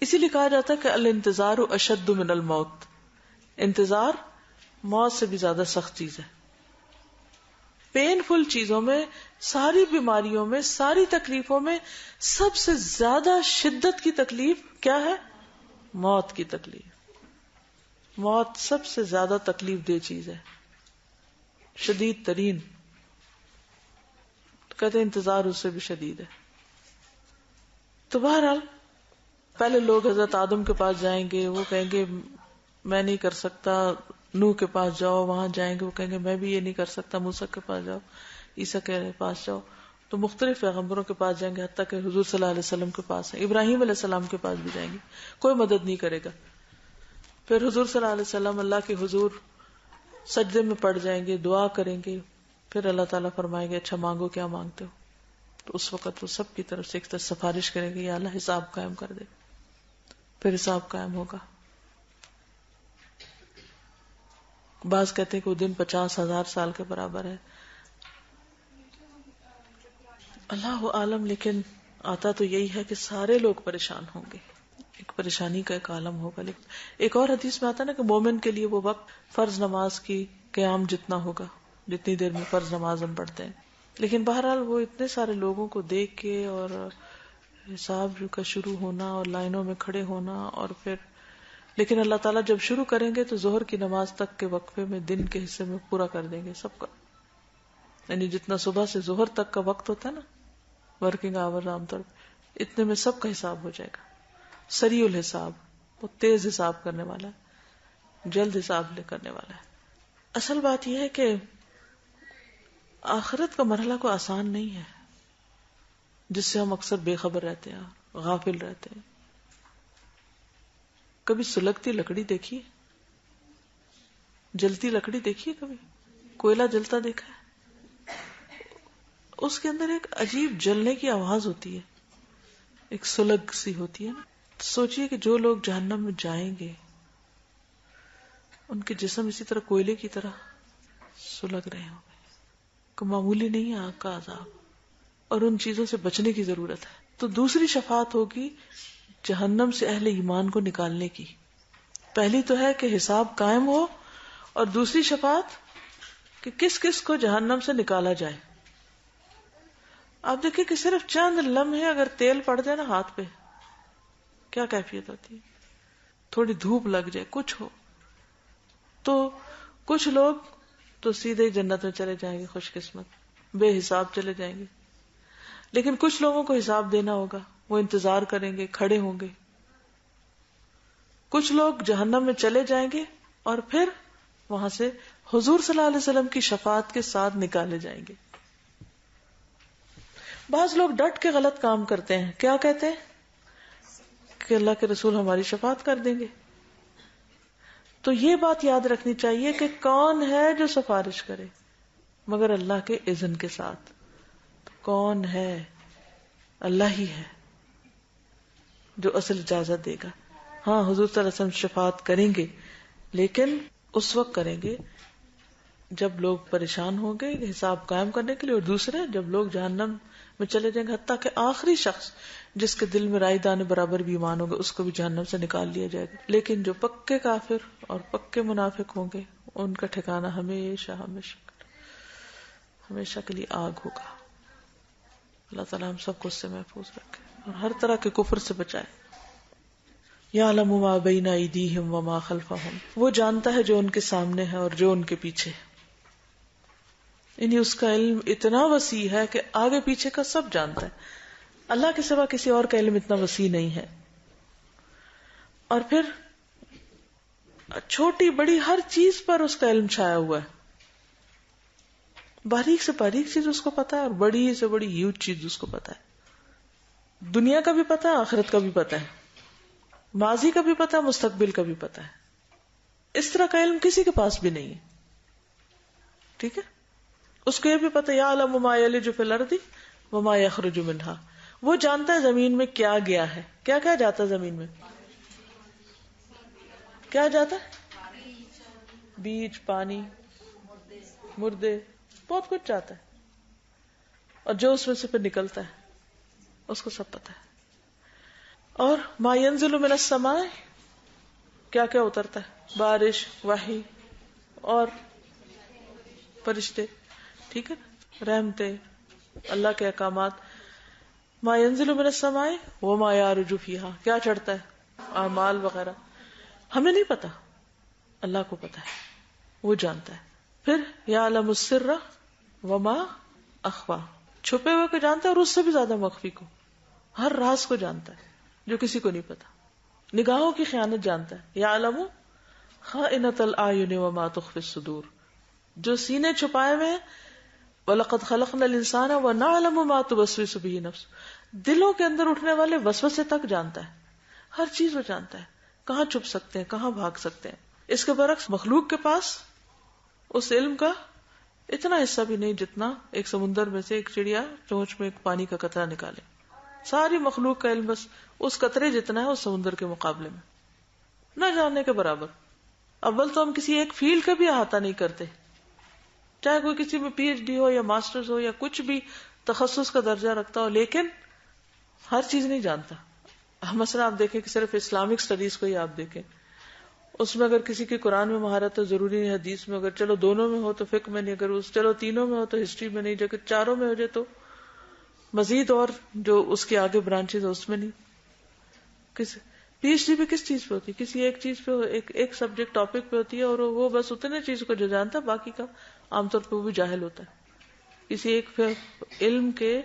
اسی لیے کہا جاتا ہے کہ الانتظار اشد من الموت، انتظار موت سے بھی زیادہ سخت چیز ہے. پین فل چیزوں میں، ساری بیماریوں میں، ساری تکلیفوں میں سب سے زیادہ شدت کی تکلیف کیا ہے؟ موت کی تکلیف. موت سب سے زیادہ تکلیف دہ چیز ہے، شدید ترین. کہتے ہیں انتظار اس سے بھی شدید ہے. تو بہرحال پہلے لوگ حضرت آدم کے پاس جائیں گے، وہ کہیں گے میں نہیں کر سکتا. نوح کے پاس جاؤ، وہاں جائیں گے، وہ کہیں گے میں بھی یہ نہیں کر سکتا. موسیٰ کے پاس جاؤ، عیسیٰ کے پاس جاؤ. تو مختلف پیغمبروں کے پاس جائیں گے، حتیٰ کہ حضور صلی اللہ علیہ وسلم کے پاس ہیں، ابراہیم علیہ السلام کے پاس بھی جائیں گے، کوئی مدد نہیں کرے گا. پھر حضور صلی اللہ علیہ وسلم اللہ کے حضور سجدے میں پڑ جائیں گے، دعا کریں گے، پھر اللہ تعالیٰ فرمائیں گے اچھا مانگو کیا مانگتے ہو. تو اس وقت وہ سب کی طرف سے ایک طرف سفارش کرے گی یا اللہ حساب قائم کر دے. پھر حساب قائم ہوگا. بعض کہتے ہیں کہ وہ دن 50,000 سال کے برابر ہے. اللہ عالم، لیکن آتا تو یہی ہے کہ سارے لوگ پریشان ہوں گے، ایک پریشانی کا ایک عالم ہوگا. لیکن ایک اور حدیث میں آتا ہے نا کہ مومن کے لیے وہ وقت فرض نماز کی قیام جتنا ہوگا جتنی دیر میں فرض نماز ہم پڑھتے ہیں. لیکن بہرحال وہ اتنے سارے لوگوں کو دیکھ کے اور حساب کا شروع ہونا اور لائنوں میں کھڑے ہونا، اور پھر لیکن اللہ تعالیٰ جب شروع کریں گے تو ظہر کی نماز تک کے وقفے میں دن کے حصے میں پورا کر دیں گے سب کا. یعنی جتنا صبح سے ظہر تک کا وقت ہوتا ہے نا ورکنگ آور عام طور پہ، اتنے میں سب کا حساب ہو جائے گا. سریع الحساب، وہ تیز حساب کرنے والا ہے، جلد حساب کرنے والا ہے. اصل بات یہ ہے کہ آخرت کا مرحلہ کوئی آسان نہیں ہے جس سے ہم اکثر بے خبر رہتے ہیں، غافل رہتے ہیں. کبھی سلگتی لکڑی دیکھی، جلتی لکڑی دیکھی، کبھی کوئلہ جلتا دیکھا ہے؟ اس کے اندر ایک عجیب جلنے کی آواز ہوتی ہے، ایک سلگ سی ہوتی ہے نا. سوچئے کہ جو لوگ جہنم میں جائیں گے ان کے جسم اسی طرح کوئلے کی طرح سلگ رہے ہوں گے. کو معمولی نہیں ہے آگ کا عذاب، اور ان چیزوں سے بچنے کی ضرورت ہے. تو دوسری شفاعت ہوگی جہنم سے اہل ایمان کو نکالنے کی. پہلی تو ہے کہ حساب قائم ہو، اور دوسری شفاعت کہ کس کس کو جہنم سے نکالا جائے. آپ دیکھیں کہ صرف چند لمحے اگر تیل پڑ جائے نا ہاتھ پہ کیا کیفیت ہوتی ہے. تھوڑی دھوپ لگ جائے، کچھ ہو تو کچھ لوگ تو سیدھے جنت میں چلے جائیں گے، خوش قسمت، بے حساب چلے جائیں گے. لیکن کچھ لوگوں کو حساب دینا ہوگا، وہ انتظار کریں گے، کھڑے ہوں گے. کچھ لوگ جہنم میں چلے جائیں گے اور پھر وہاں سے حضور صلی اللہ علیہ وسلم کی شفاعت کے ساتھ نکالے جائیں گے. بعض لوگ ڈٹ کے غلط کام کرتے ہیں. کیا کہتے ہیں کہ اللہ کے رسول ہماری شفاعت کر دیں گے. تو یہ بات یاد رکھنی چاہیے کہ کون ہے جو سفارش کرے مگر اللہ کے اذن کے ساتھ. تو کون ہے؟ اللہ ہی ہے جو اصل اجازت دے گا. ہاں حضور صلی اللہ علیہ وسلم شفاعت کریں گے، لیکن اس وقت کریں گے جب لوگ پریشان ہوں گے حساب قائم کرنے کے لیے، اور دوسرے جب لوگ جہنم میں چلے جائیں گے، حتیٰ کہ آخری شخص جس کے دل میں رائی دانے برابر بھی ایمان ہوگا اس کو بھی جہنم سے نکال لیا جائے گا. لیکن جو پکے کافر اور پکے منافق ہوں گے ان کا ٹھکانہ ہمیشہ ہمیشہ ہمیشہ کے لیے آگ ہوگا. اللہ تعالیٰ ہم سب کو اس سے محفوظ رکھے اور ہر طرح کے کفر سے بچائے. یعلم ما بین ایدیہم وما خلفہم، وہ جانتا ہے جو ان کے سامنے ہے اور جو ان کے پیچھے. یعنی اس کا علم اتنا وسیع ہے کہ آگے پیچھے کا سب جانتا ہے. اللہ کے سوا کسی اور کا علم اتنا وسیع نہیں ہے. اور پھر چھوٹی بڑی ہر چیز پر اس کا علم چھایا ہوا ہے. باریک سے باریک چیز اس کو پتا ہے اور بڑی سے بڑی ہیوج چیز اس کو پتا ہے. دنیا کا بھی پتا ہے، آخرت کا بھی پتا ہے، ماضی کا بھی پتا ہے، مستقبل کا بھی پتا ہے. اس طرح کا علم کسی کے پاس بھی نہیں ہے. ٹھیک ہے، اس کو یہ بھی پتا یعلم ما یلج فی الارض وما یخرج منہا، وہ جانتا ہے زمین میں کیا گیا ہے. کیا کیا جاتا ہے زمین میں؟ کیا جاتا ہے؟ بیج، پانی، مردے، بہت کچھ جاتا ہے. اور جو اس میں سے پھر نکلتا ہے اس کو سب پتا ہے. اور ما ينزل من السماء، کیا کیا اترتا ہے، بارش، وحی اور فرشتے. ٹھیک ہے، رحمتیں، اللہ کے احکامات. ما ينزل من السماء وما يعرج فيها، کیا چڑھتا ہے، اعمال وغیرہ. ہمیں نہیں پتا، اللہ کو پتا ہے، وہ جانتا ہے. پھر یعلم السر وما اخفا، چھپے ہوئے کو جانتا ہے اور اس سے بھی زیادہ مخفی کو، ہر راز کو جانتا ہے جو کسی کو نہیں پتا. نگاہوں کی خیانت جانتا ہے. یعلم خائنۃ الاعین وما تخفی الصدور، جو سینے چھپائے ہوئے ہیں. وَلَقَدْ خَلَقْنَا الْإِنسَانَ وَنَعْلَمُ مَا تُوَسْوِسُ بِهِ نَفْسُهُ، دلوں کے اندر اٹھنے والے وسوسے تک جانتا ہے. ہر چیز وہ جانتا ہے، کہاں چھپ سکتے ہیں، کہاں بھاگ سکتے ہیں. اس کے برعکس مخلوق کے پاس اس علم کا اتنا حصہ بھی نہیں جتنا ایک سمندر میں سے ایک چڑیا چونچ میں ایک پانی کا قطرہ نکالے. ساری مخلوق کا علم بس اس قطرے جتنا ہے اس سمندر کے مقابلے میں، نہ جاننے کے برابر. اول تو ہم کسی ایک فیلڈ کا بھی احاطہ نہیں کرتے، چاہے کوئی کسی میں پی ایچ ڈی ہو یا ماسٹرز ہو یا کچھ بھی تخصص کا درجہ رکھتا ہو، لیکن ہر چیز نہیں جانتا. مثلا آپ دیکھیں کہ صرف اسلامک اسٹڈیز کو ہی آپ دیکھیں، اس میں اگر کسی کی قرآن میں مہارت تو ضروری نہیں حدیث میں، اگر چلو دونوں میں ہو تو فقہ میں نہیں، اگر چلو تینوں میں ہو تو ہسٹری میں نہیں، اگر چاروں میں ہو جائے تو مزید اور جو اس کے آگے برانچز اس میں نہیں. پی ایچ ڈی بھی کس چیز پہ ہوتی ہے؟ کسی ایک چیز پہ ایک سبجیکٹ ٹاپک پہ ہوتی ہے، اور وہ بس اتنے چیز کو جو جانتا ہے، باقی کا عام طور پہ وہ بھی جاہل ہوتا ہے. کسی ایک علم کے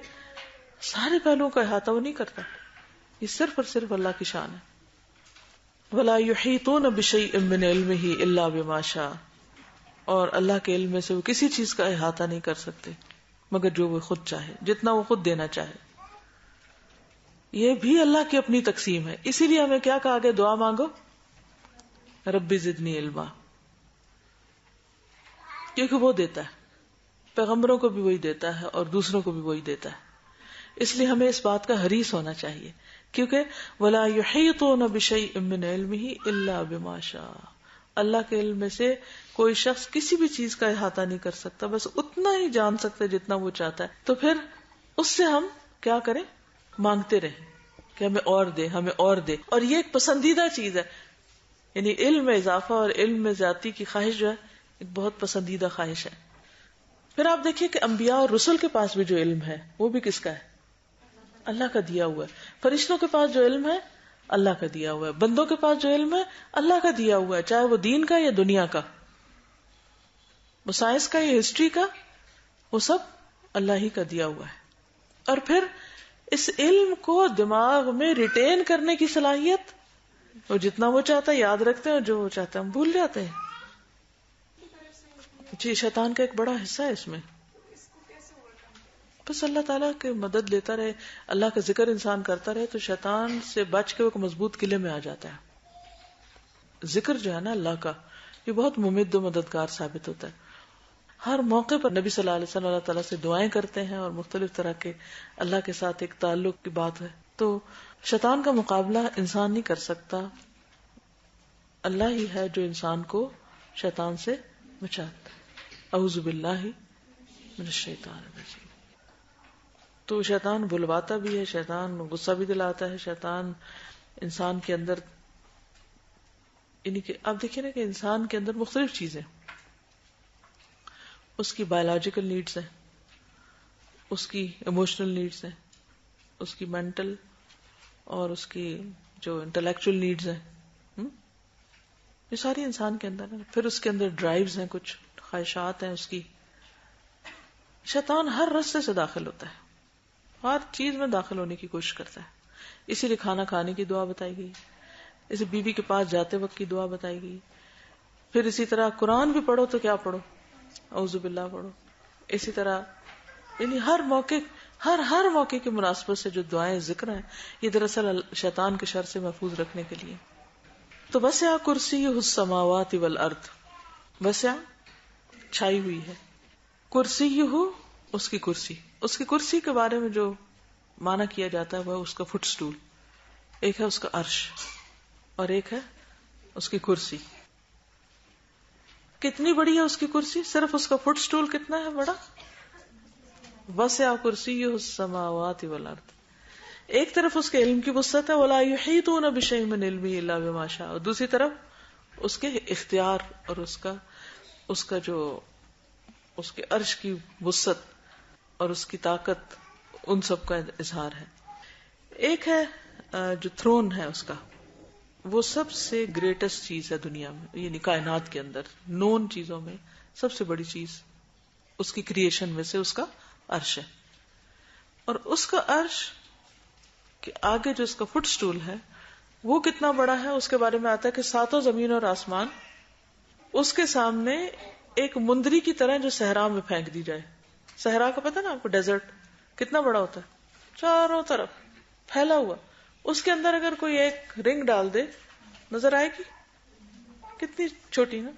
سارے پہلوؤں کا احاطہ وہ نہیں کرتا. یہ صرف اور صرف اللہ کی شان ہے. وَلَا يُحِيطُونَ بِشَيْءٍ مِّنْ عِلْمِهِ إِلَّا بِمَا شَاءَ، اور اللہ کے علم میں سے وہ کسی چیز کا احاطہ نہیں کر سکتے مگر جو وہ خود چاہے، جتنا وہ خود دینا چاہے. یہ بھی اللہ کی اپنی تقسیم ہے. اسی لیے ہمیں کیا کہا گیا؟ دعا مانگو ربی زدنی علما، کیونکہ وہ دیتا ہے. پیغمبروں کو بھی وہی دیتا ہے اور دوسروں کو بھی وہی دیتا ہے. اس لیے ہمیں اس بات کا حریص ہونا چاہیے، کیونکہ وَلَا يُحِيطُونَ بِشَيْءٍ مِّنْ عِلْمِهِ إِلَّا بِمَا شَاءَ، اللہ کے علم میں سے کوئی شخص کسی بھی چیز کا احاطہ نہیں کر سکتا، بس اتنا ہی جان سکتا جتنا وہ چاہتا ہے. تو پھر اس سے ہم کیا کریں؟ مانگتے رہیں کہ ہمیں اور دے، ہمیں اور دے. اور یہ ایک پسندیدہ چیز ہے، یعنی علم میں اضافہ اور علم میں زیادتی کی خواہش جو ہے ایک بہت پسندیدہ خواہش ہے. پھر آپ دیکھیے کہ انبیاء اور رسل کے پاس بھی جو علم ہے وہ بھی کس کا ہے؟ اللہ کا دیا ہوا ہے. فرشتوں کے پاس جو علم ہے اللہ کا دیا ہوا ہے. بندوں کے پاس جو علم ہے اللہ کا دیا ہوا ہے، چاہے وہ دین کا یا دنیا کا، وہ سائنس کا یا ہسٹری کا، وہ سب اللہ ہی کا دیا ہوا ہے. اور پھر اس علم کو دماغ میں ریٹین کرنے کی صلاحیت، وہ جتنا وہ چاہتا ہے یاد رکھتے ہیں اور جو وہ چاہتا ہے ہم بھول جاتے ہیں. جی شیطان کا ایک بڑا حصہ ہے اس میں. بس اللہ تعالیٰ کی مدد لیتا رہے، اللہ کا ذکر انسان کرتا رہے تو شیطان سے بچ کے وہ ایک مضبوط قلعے میں آ جاتا ہے. ذکر جو ہے نا اللہ کا، یہ بہت ممد و مددگار ثابت ہوتا ہے. ہر موقع پر نبی صلی اللہ علیہ وسلم اللہ تعالیٰ سے دعائیں کرتے ہیں اور مختلف طرح کے اللہ کے ساتھ ایک تعلق کی بات ہے. تو شیطان کا مقابلہ انسان نہیں کر سکتا، اللہ ہی ہے جو انسان کو شیطان سے بچاتا ہے. اعوذ باللہ من الشیطان الرجیم. تو شیطان بلواتا بھی ہے، شیطان غصہ بھی دلاتا ہے، شیطان انسان کے اندر، یعنی کہ آپ دیکھیں نا کہ انسان کے اندر مختلف چیزیں، اس کی بایولوجیکل نیڈز ہیں، اس کی ایموشنل نیڈز ہیں، اس کی مینٹل اور اس کی جو انٹلیکچوئل نیڈز ہیں، یہ ساری انسان کے اندر ہے. پھر اس کے اندر ڈرائیوز ہیں، کچھ خواہشات ہیں اس کی. شیطان ہر رستے سے داخل ہوتا ہے، ہر چیز میں داخل ہونے کی کوشش کرتا ہے. اسی لیے کھانا کھانے کی دعا بتائی گئی، اسے بیوی کے پاس جاتے وقت کی دعا بتائی گئی. پھر اسی طرح قرآن بھی پڑھو تو کیا پڑھو؟ اعوذ باللہ پڑھو. اسی طرح یعنی ہر موقع کی مناسبت سے جو دعائیں ذکر ہیں یہ دراصل شیطان کے شر سے محفوظ رکھنے کے لیے. تو وسع کرسیہ السماوات والارض، وسع چھائی ہوئی ہے، کرسیہ اس کی کرسی. اس کی کرسی کے بارے میں جو معنی کیا جاتا ہے وہ اس کا فٹ سٹول. ایک ہے اس کا عرش اور ایک ہے اس کی کرسی. کتنی بڑی ہے اس کی کرسی؟ صرف اس کا فٹ سٹول کتنا ہے بڑا؟ وسع کرسیہ السماوات والارض. ایک طرف اس کے علم کی وسعت ہے، ولا یحیطون بشیء من علمہ الا بما شاء، اور دوسری طرف اس کے اختیار اور اس کا جو اس کے عرش کی وسعت اور اس کی طاقت، ان سب کا اظہار ہے. ایک ہے جو تھرون ہے اس کا، وہ سب سے گریٹسٹ چیز ہے دنیا میں، یعنی کائنات کے اندر نون چیزوں میں سب سے بڑی چیز اس کی کریشن میں سے اس کا عرش ہے. اور اس کا عرش کے آگے جو اس کا فٹ سٹول ہے وہ کتنا بڑا ہے، اس کے بارے میں آتا ہے کہ ساتوں زمین اور آسمان اس کے سامنے ایک مندری کی طرح جو صحرا میں پھینک دی جائے. صحرا کا پتہ نا آپ کو، ڈیزرٹ کتنا بڑا ہوتا ہے، چاروں طرف پھیلا ہوا. اس کے اندر اگر کوئی ایک رنگ ڈال دے نظر آئے گی، کتنی چھوٹی نا.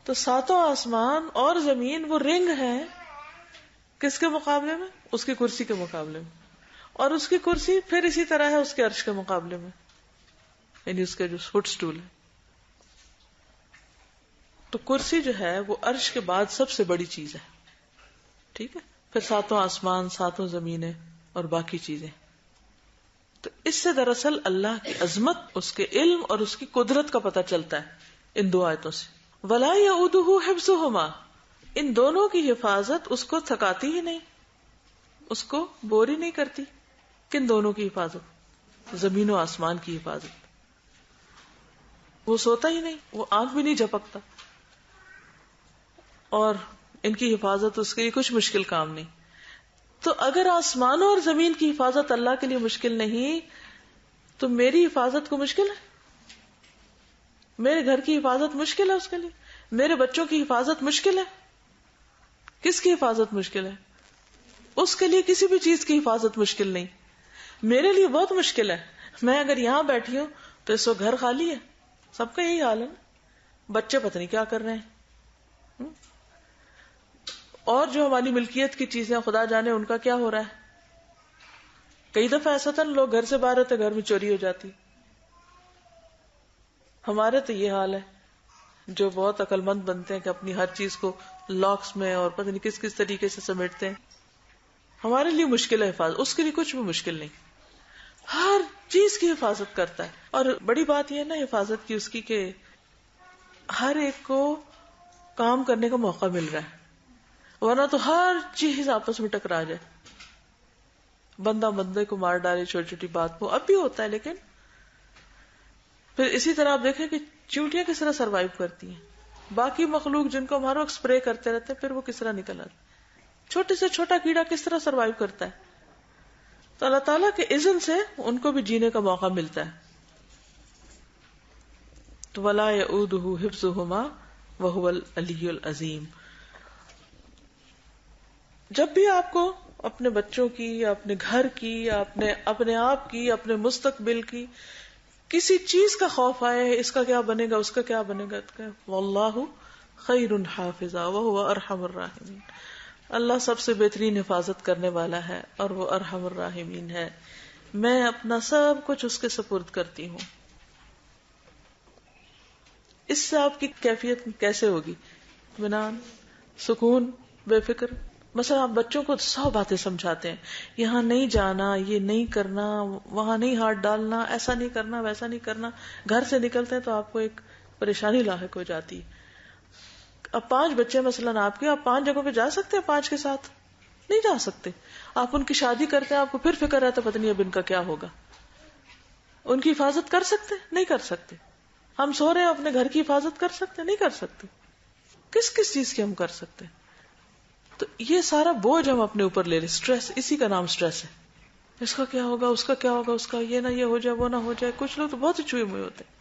تو ساتوں آسمان اور زمین وہ رنگ ہے کس کے مقابلے میں؟ اس کی کرسی کے مقابلے میں. اور اس کی کرسی پھر اسی طرح ہے اس کے عرش کے مقابلے میں، یعنی اس کے جو فٹ سٹول ہے. تو کرسی جو ہے وہ عرش کے بعد سب سے بڑی چیز ہے. ٹھیک ہے، پھر ساتوں آسمان، ساتوں زمینیں اور باقی چیزیں. تو اس سے دراصل اللہ کی عظمت، اس کے علم اور اس کی قدرت کا پتہ چلتا ہے ان دو آیتوں سے. وَلَا يَئُودُهُ حِفْظُهُمَا، ان دونوں کی حفاظت اس کو تھکاتی ہی نہیں، اس کو بور ہی نہیں کرتی. کن دونوں کی حفاظت؟ زمین و آسمان کی حفاظت. وہ سوتا ہی نہیں، وہ آنکھ بھی نہیں جھپکتا، اور ان کی حفاظت اس کے لیے کچھ مشکل کام نہیں. تو اگر آسمانوں اور زمین کی حفاظت اللہ کے لیے مشکل نہیں تو میری حفاظت کو مشکل ہے؟ میرے گھر کی حفاظت مشکل ہے اس کے لیے؟ میرے بچوں کی حفاظت مشکل ہے؟ کس کی حفاظت مشکل ہے؟ اس کے لیے کسی بھی چیز کی حفاظت مشکل نہیں. میرے لیے بہت مشکل ہے. میں اگر یہاں بیٹھی ہوں تو اس وقت گھر خالی ہے، سب کا یہی حال ہے نا. بچے پتہ نہیں کیا کر رہے ہیں، اور جو ہماری ملکیت کی چیزیں خدا جانے ان کا کیا ہو رہا ہے. کئی دفعہ ایسا تھا لوگ گھر سے باہر ہوتے گھر میں چوری ہو جاتی. ہمارے تو یہ حال ہے، جو بہت عقل مند بنتے ہیں کہ اپنی ہر چیز کو لاکس میں اور پتہ نہیں کس کس طریقے سے سمیٹتے ہیں. ہمارے لیے مشکل ہے حفاظت، اس کے لیے کچھ بھی مشکل نہیں. ہر چیز کی حفاظت کرتا ہے. اور بڑی بات یہ ہے نا حفاظت کی اس کی کہ ہر ایک کو کام کرنے کا موقع مل رہا ہے، ورنہ تو ہر چیز آپس میں ٹکرا جائے، بندہ بندے کو مار ڈالے چھوٹی چھوٹی بات کو. اب بھی ہوتا ہے، لیکن پھر اسی طرح آپ دیکھیں کہ چیونٹیاں کس طرح سروائیو کرتی ہیں. باقی مخلوق جن کو ہمارا اسپرے کرتے رہتے ہیں پھر وہ کس طرح نکل آتے. چھوٹے سے چھوٹا کیڑا کس طرح سروائیو کرتا ہے. تو اللہ تعالیٰ کے اذن سے ان کو بھی جینے کا موقع ملتا ہے. تو وَلَا يَئُودُهُ حِفْظُهُمَا وَهُوَ الْعَلِيُّ الْعَظِيمُ. جب بھی آپ کو اپنے بچوں کی یا اپنے گھر کی یا اپنے آپ کی، اپنے مستقبل کی کسی چیز کا خوف آئے، اس کا کیا بنے گا، اس کا کیا بنے گا، وَاللَّهُ خَيْرٌ حَافِظًا وَهُوَ أَرْحَمُ الرَّاحِمِينَ. اللہ سب سے بہترین حفاظت کرنے والا ہے اور وہ ارحم الراحمین ہے. میں اپنا سب کچھ اس کے سپرد کرتی ہوں. اس سے آپ کی کیفیت کیسے ہوگی؟ اطمینان، سکون، بے فکر. مثلا آپ بچوں کو 100 باتیں سمجھاتے ہیں، یہاں نہیں جانا، یہ نہیں کرنا، وہاں نہیں ہاتھ ڈالنا، ایسا نہیں کرنا، ویسا نہیں کرنا. گھر سے نکلتے ہیں تو آپ کو ایک پریشانی لاحق ہو جاتی ہے. اب 5 بچے مثلاً آپ کے، آپ 5 جگہوں پہ جا سکتے ہیں 5 کے ساتھ؟ نہیں جا سکتے. آپ ان کی شادی کرتے ہیں، آپ کو پھر فکر رہتا پتہ نہیں اب ان کا کیا ہوگا. ان کی حفاظت کر سکتے؟ نہیں کر سکتے. ہم سو رہے ہیں، اپنے گھر کی حفاظت کر سکتے؟ نہیں کر سکتے. کس کس چیز کی ہم کر سکتے؟ تو یہ سارا بوجھ ہم اپنے اوپر لے لیں. اسٹریس، اسی کا نام اسٹریس ہے. اس کا کیا ہوگا، اس کا کیا ہوگا، اس کا یہ نہ یہ ہو جائے، وہ نہ ہو جائے. کچھ لوگ تو بہت ہی چوئے ہوئے ہوتے ہیں،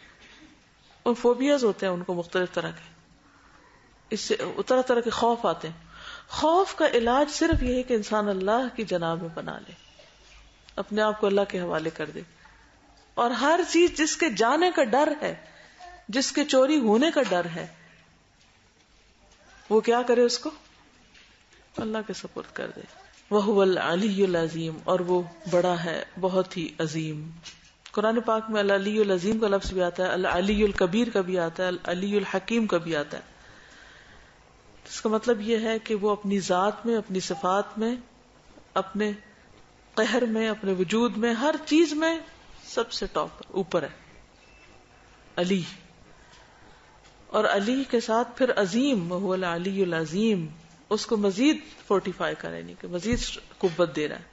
اور فوبیاز ہوتے ہیں ان کو مختلف طرح کے، اس سے طرح طرح کے خوف آتے ہیں. خوف کا علاج صرف یہ ہے کہ انسان اللہ کی جناب میں بنا لے، اپنے آپ کو اللہ کے حوالے کر دے. اور ہر چیز جس کے جانے کا ڈر ہے، جس کے چوری ہونے کا ڈر ہے، وہ کیا کرے، اس کو اللہ کے سپرد کر دے. وَهُوَ الْعَلِيُّ الْعَظِيمُ، اور وہ بڑا ہے، بہت ہی عظیم. قرآن پاک میں العلی العظیم کا لفظ بھی آتا ہے، العلی الکبیر کا بھی آتا ہے، العلی الحکیم کا بھی آتا ہے. اس کا مطلب یہ ہے کہ وہ اپنی ذات میں، اپنی صفات میں، اپنے قہر میں، اپنے وجود میں، ہر چیز میں سب سے ٹاپ اوپر ہے. علی، اور علی کے ساتھ پھر عظیم، وہ العلی العظیم، اس کو مزید فورٹیفائی کرے، یعنی کہ مزید قوت دے رہا ہے.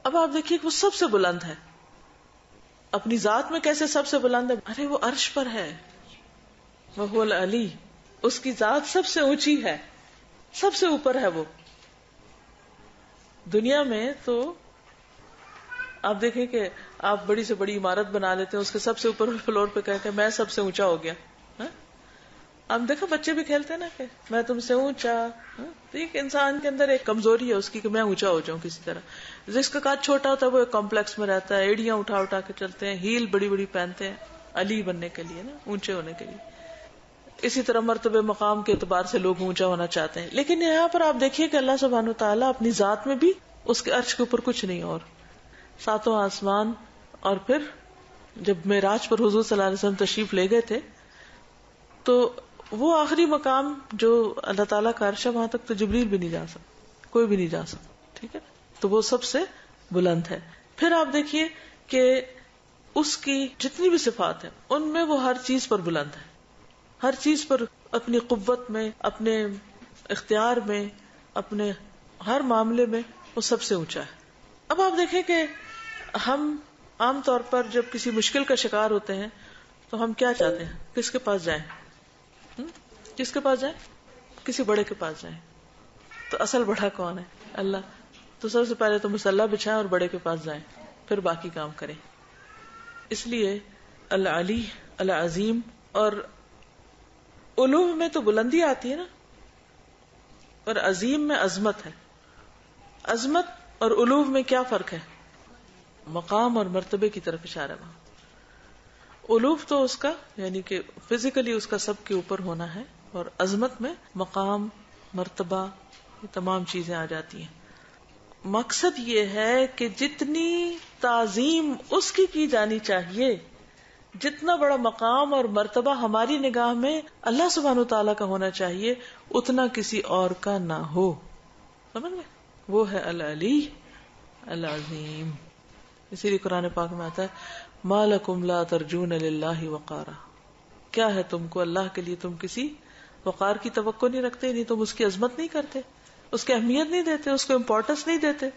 اب آپ دیکھیے کہ وہ سب سے بلند ہے. اپنی ذات میں کیسے سب سے بلند ہے؟ ارے وہ عرش پر ہے. وہ العلی، اس کی ذات سب سے اونچی ہے، سب سے اوپر ہے. وہ دنیا میں تو آپ دیکھیں کہ آپ بڑی سے بڑی عمارت بنا لیتے ہیں، اس کے سب سے اوپر فلور پہ کہہ کہ میں سب سے اونچا ہو گیا. آپ دیکھو بچے بھی کھیلتے ہیں نا کہ میں تم سے اونچا. تو ایک انسان کے اندر ایک کمزوری ہے اس کی کہ میں اونچا ہو جاؤں کسی طرح. جس کا قد چھوٹا ہوتا ہے وہ ایک کمپلیکس میں رہتا ہے، ایڑیاں اٹھا اٹھا کے چلتے ہیں، ہیل بڑی بڑی پہنتے ہیں علی بننے کے لیے نا، اونچے ہونے کے لیے. اسی طرح مرتبہ مقام کے اعتبار سے لوگ اونچا ہونا چاہتے ہیں. لیکن یہاں پر آپ دیکھیے کہ اللہ سبحانہ وتعالیٰ اپنی ذات میں بھی اس کے عرش کے اوپر کچھ نہیں، اور ساتوں آسمان. اور پھر جب معراج پر حضور صلی اللہ علیہ وسلم تشریف لے گئے تھے تو وہ آخری مقام جو اللہ تعالیٰ کا عرش ہے وہاں تک تو جبریل بھی نہیں جا سکتا، کوئی بھی نہیں جا سکتا. ٹھیک ہے، تو وہ سب سے بلند ہے. پھر آپ دیکھیے کہ اس کی جتنی بھی صفات ہیں ان میں وہ ہر چیز پر بلند ہے، ہر چیز پر، اپنی قوت میں، اپنے اختیار میں، اپنے ہر معاملے میں وہ سب سے اونچا ہے. اب آپ دیکھیں کہ ہم عام طور پر جب کسی مشکل کا شکار ہوتے ہیں تو ہم کیا چاہتے ہیں؟ کس کے پاس جائیں؟ کس کے پاس جائیں؟ کسی بڑے کے پاس جائیں. تو اصل بڑا کون ہے؟ اللہ. تو سب سے پہلے تو مسلح بچھائیں اور بڑے کے پاس جائیں، پھر باقی کام کریں. اس لیے العلی، العظیم، اور علو میں تو بلندی آتی ہے نا، اور عظیم میں عظمت ہے. عظمت اور علو میں کیا فرق ہے؟ مقام اور مرتبے کی طرف اشارہ ہے. علو تو اس کا یعنی کہ فزیکلی اس کا سب کے اوپر ہونا ہے، اور عظمت میں مقام، مرتبہ، یہ تمام چیزیں آ جاتی ہیں. مقصد یہ ہے کہ جتنی تعظیم اس کی جانی چاہیے، جتنا بڑا مقام اور مرتبہ ہماری نگاہ میں اللہ سبحانہ وتعالیٰ کا ہونا چاہیے اتنا کسی اور کا نہ ہو. سمجھ گئے؟ وہ ہے العلی العظیم. اسی لیے قرآن پاک میں آتا ہے ما لکم لا ترجون للہ وقارا. کیا ہے تم کو اللہ کے لیے تم کسی وقار کی توقع نہیں رکھتے، نہیں تم اس کی عظمت نہیں کرتے، اس کی اہمیت نہیں دیتے، اس کو امپورٹنس نہیں دیتے.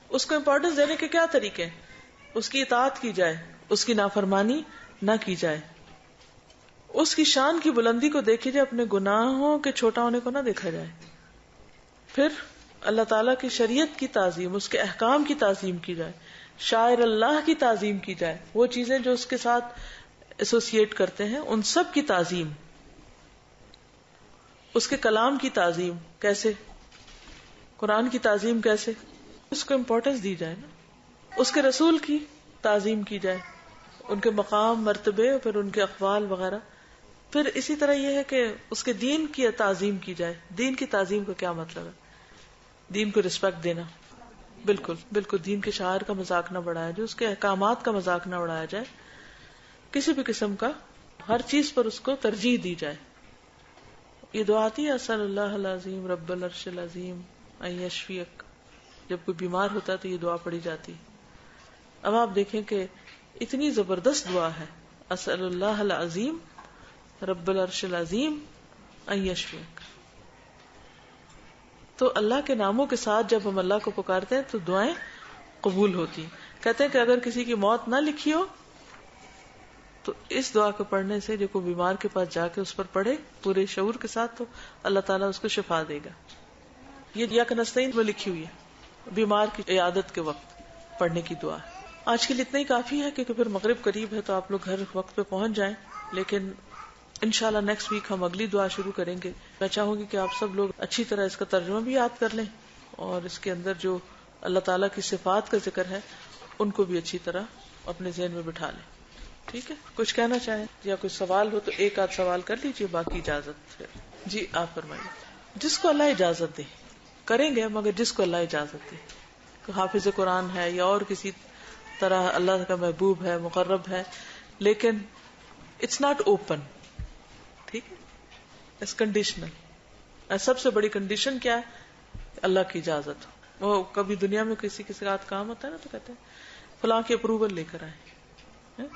اس کو امپورٹنس دینے کے کیا طریقے؟ اس کی اطاعت کی جائے، اس کی نافرمانی نہ کی جائے. اس کی شان کی بلندی کو دیکھی جائے، اپنے گناہوں کے چھوٹا ہونے کو نہ دیکھا جائے. پھر اللہ تعالیٰ کی شریعت کی تعظیم، اس کے احکام کی تعظیم کی جائے، شاعر اللہ کی تعظیم کی جائے، وہ چیزیں جو اس کے ساتھ ایسوسیٹ کرتے ہیں ان سب کی تعظیم. اس کے کلام کی تعظیم کیسے؟ قرآن کی تعظیم کیسے؟ اس کو امپورٹنس دی جائے نا. اس کے رسول کی تعظیم کی جائے، ان کے مقام، مرتبے، پھر ان کے اقوال وغیرہ. پھر اسی طرح یہ ہے کہ اس کے دین کی تعظیم کی جائے. دین کی تعظیم کا کیا مطلب ہے؟ دین کو رسپیکٹ دینا. بالکل بالکل دین کے شعائر کا مذاق نہ بڑھایا جائے، اس کے احکامات کا مذاق نہ اڑایا جائے، کسی بھی قسم کا، ہر چیز پر اس کو ترجیح دی جائے. یہ دعا آتی ہے اسأل اللہ العظیم رب العرش العظیم ان یشفیک. جب کوئی بیمار ہوتا ہے تو یہ دعا پڑھی جاتی. اب آپ دیکھیں کہ اتنی زبردست دعا ہے، اسأل اللہ العظیم رب العرش العظیم ان یشفیک. تو اللہ کے ناموں کے ساتھ جب ہم اللہ کو پکارتے ہیں تو دعائیں قبول ہوتی ہیں. کہتے ہیں کہ اگر کسی کی موت نہ لکھی ہو تو اس دعا کو پڑھنے سے جو کوئی بیمار کے پاس جا کے اس پر پڑھے پورے شعور کے ساتھ تو اللہ تعالیٰ اس کو شفا دے گا. یہ یک نستعین میں لکھی ہوئی ہے، بیمار کی عیادت کے وقت پڑھنے کی دعا. آج کے لیے اتنا ہی کافی ہے کیونکہ پھر مغرب قریب ہے تو آپ لوگ گھر وقت پہ پہنچ جائیں. لیکن انشاءاللہ نیکسٹ ویک ہم اگلی دعا شروع کریں گے. میں چاہوں گی کہ آپ سب لوگ اچھی طرح اس کا ترجمہ بھی یاد کر لیں اور اس کے اندر جو اللہ تعالیٰ کی صفات کا ذکر ہے ان کو بھی اچھی طرح اپنے ذہن میں بٹھا لیں. ٹھیک ہے؟ کچھ کہنا چاہیں یا کوئی سوال ہو تو ایک آدھ سوال کر لیجیے، باقی اجازت پھر. جی آپ فرمائیے. جس کو اللہ اجازت دے کریں گے، مگر جس کو اللہ اجازت دے. حافظ قرآن ہے یا اور کسی طرح اللہ کا محبوب ہے، مقرب ہے، لیکن اٹس ناٹ اوپن. ٹھیک ہے؟ It's conditional. سب سے بڑی کنڈیشن کیا ہے؟ اللہ کی اجازت. وہ کبھی دنیا میں کسی کے ساتھ کام ہوتا ہے نا تو کہتے ہیں فلاں کی اپروول لے کر آئے،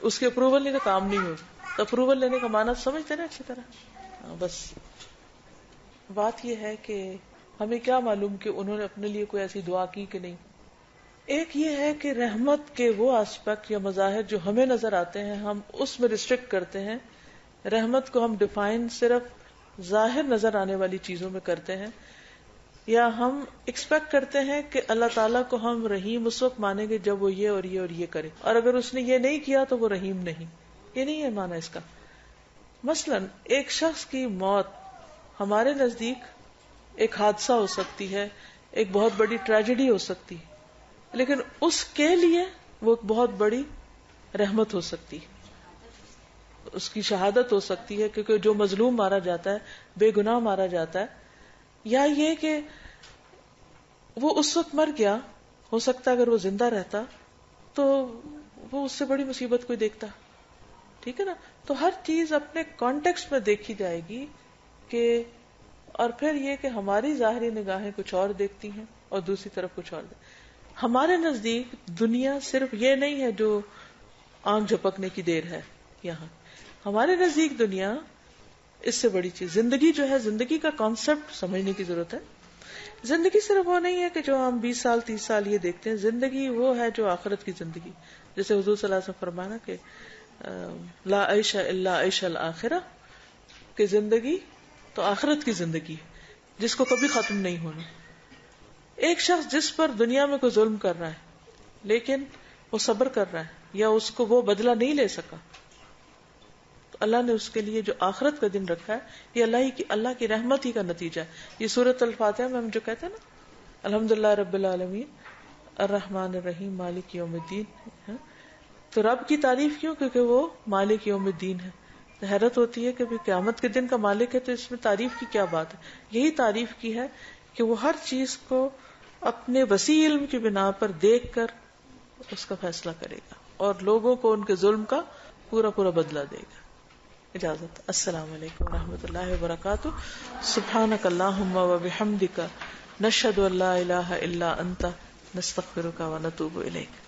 اس کے اپروول نہیں تو کام نہیں ہوگا. تو اپروول لینے کا معنی سمجھتے نا اچھی طرح. بس بات یہ ہے کہ ہمیں کیا معلوم کہ انہوں نے اپنے لیے کوئی ایسی دعا کی کہ نہیں. ایک یہ ہے کہ رحمت کے وہ آسپیکٹ یا مظاہر جو ہمیں نظر آتے ہیں ہم اس میں ریسٹرکٹ کرتے ہیں. رحمت کو ہم ڈیفائن صرف ظاہر نظر آنے والی چیزوں میں کرتے ہیں، یا ہم ایکسپیکٹ کرتے ہیں کہ اللہ تعالیٰ کو ہم رحیم اس وقت مانیں گے جب وہ یہ اور یہ اور یہ کرے، اور اگر اس نے یہ نہیں کیا تو وہ رحیم نہیں. یہ نہیں ہے معنی اس کا. مثلاً ایک شخص کی موت ہمارے نزدیک ایک حادثہ ہو سکتی ہے، ایک بہت بڑی ٹریجڈی ہو سکتی ہے، لیکن اس کے لیے وہ ایک بہت بڑی رحمت ہو سکتی ہے. اس کی شہادت ہو سکتی ہے، کیونکہ جو مظلوم مارا جاتا ہے، بے گناہ مارا جاتا ہے، یا یہ کہ وہ اس وقت مر گیا، ہو سکتا ہے اگر وہ زندہ رہتا تو وہ اس سے بڑی مصیبت کوئی دیکھتا. ٹھیک ہے نا؟ تو ہر چیز اپنے کانٹیکسٹ میں دیکھی جائے گی کہ، اور پھر یہ کہ ہماری ظاہری نگاہیں کچھ اور دیکھتی ہیں اور دوسری طرف کچھ اور ہمارے نزدیک دنیا صرف یہ نہیں ہے جو آنکھ جھپکنے کی دیر ہے. یہاں ہمارے نزدیک دنیا اس سے بڑی چیز، زندگی جو ہے، زندگی کا کانسیپٹ سمجھنے کی ضرورت ہے. زندگی صرف وہ نہیں ہے کہ جو ہم 20 سال 30 سال یہ دیکھتے ہیں. زندگی وہ ہے جو آخرت کی زندگی، جیسے حضور صلی اللہ علیہ وسلم فرمانا کہ لا عیش الا عیش الآخرہ، کہ زندگی تو آخرت کی زندگی ہے جس کو کبھی ختم نہیں ہونا. ایک شخص جس پر دنیا میں کوئی ظلم کر رہا ہے لیکن وہ صبر کر رہا ہے یا اس کو وہ بدلہ نہیں لے سکا، تو اللہ نے اس کے لیے جو آخرت کا دن رکھا ہے، یہ اللہ کی رحمت ہی کا نتیجہ ہے. یہ سورۃ الفاتحہ میں ہم جو کہتے ہیں نا، الحمدللہ رب العالمین الرحمن الرحیم مالک یوم الدین، تو رب کی تعریف کیوں؟ کیونکہ وہ مالک یوم الدین ہے. حیرت ہوتی ہے کہ قیامت کے دن کا مالک ہے تو اس میں تعریف کی کیا بات ہے؟ یہی تعریف کی ہے کہ وہ ہر چیز کو اپنے وسیع علم کی بنا پر دیکھ کر اس کا فیصلہ کرے گا اور لوگوں کو ان کے ظلم کا پورا پورا بدلہ دے گا. اجازت. السلام علیکم ورحمۃ اللہ وبرکاتہ. سبحانک اللہم وبحمدک، نشہد ان لا الہ الا انت، نستغفرک ونتوب الیک.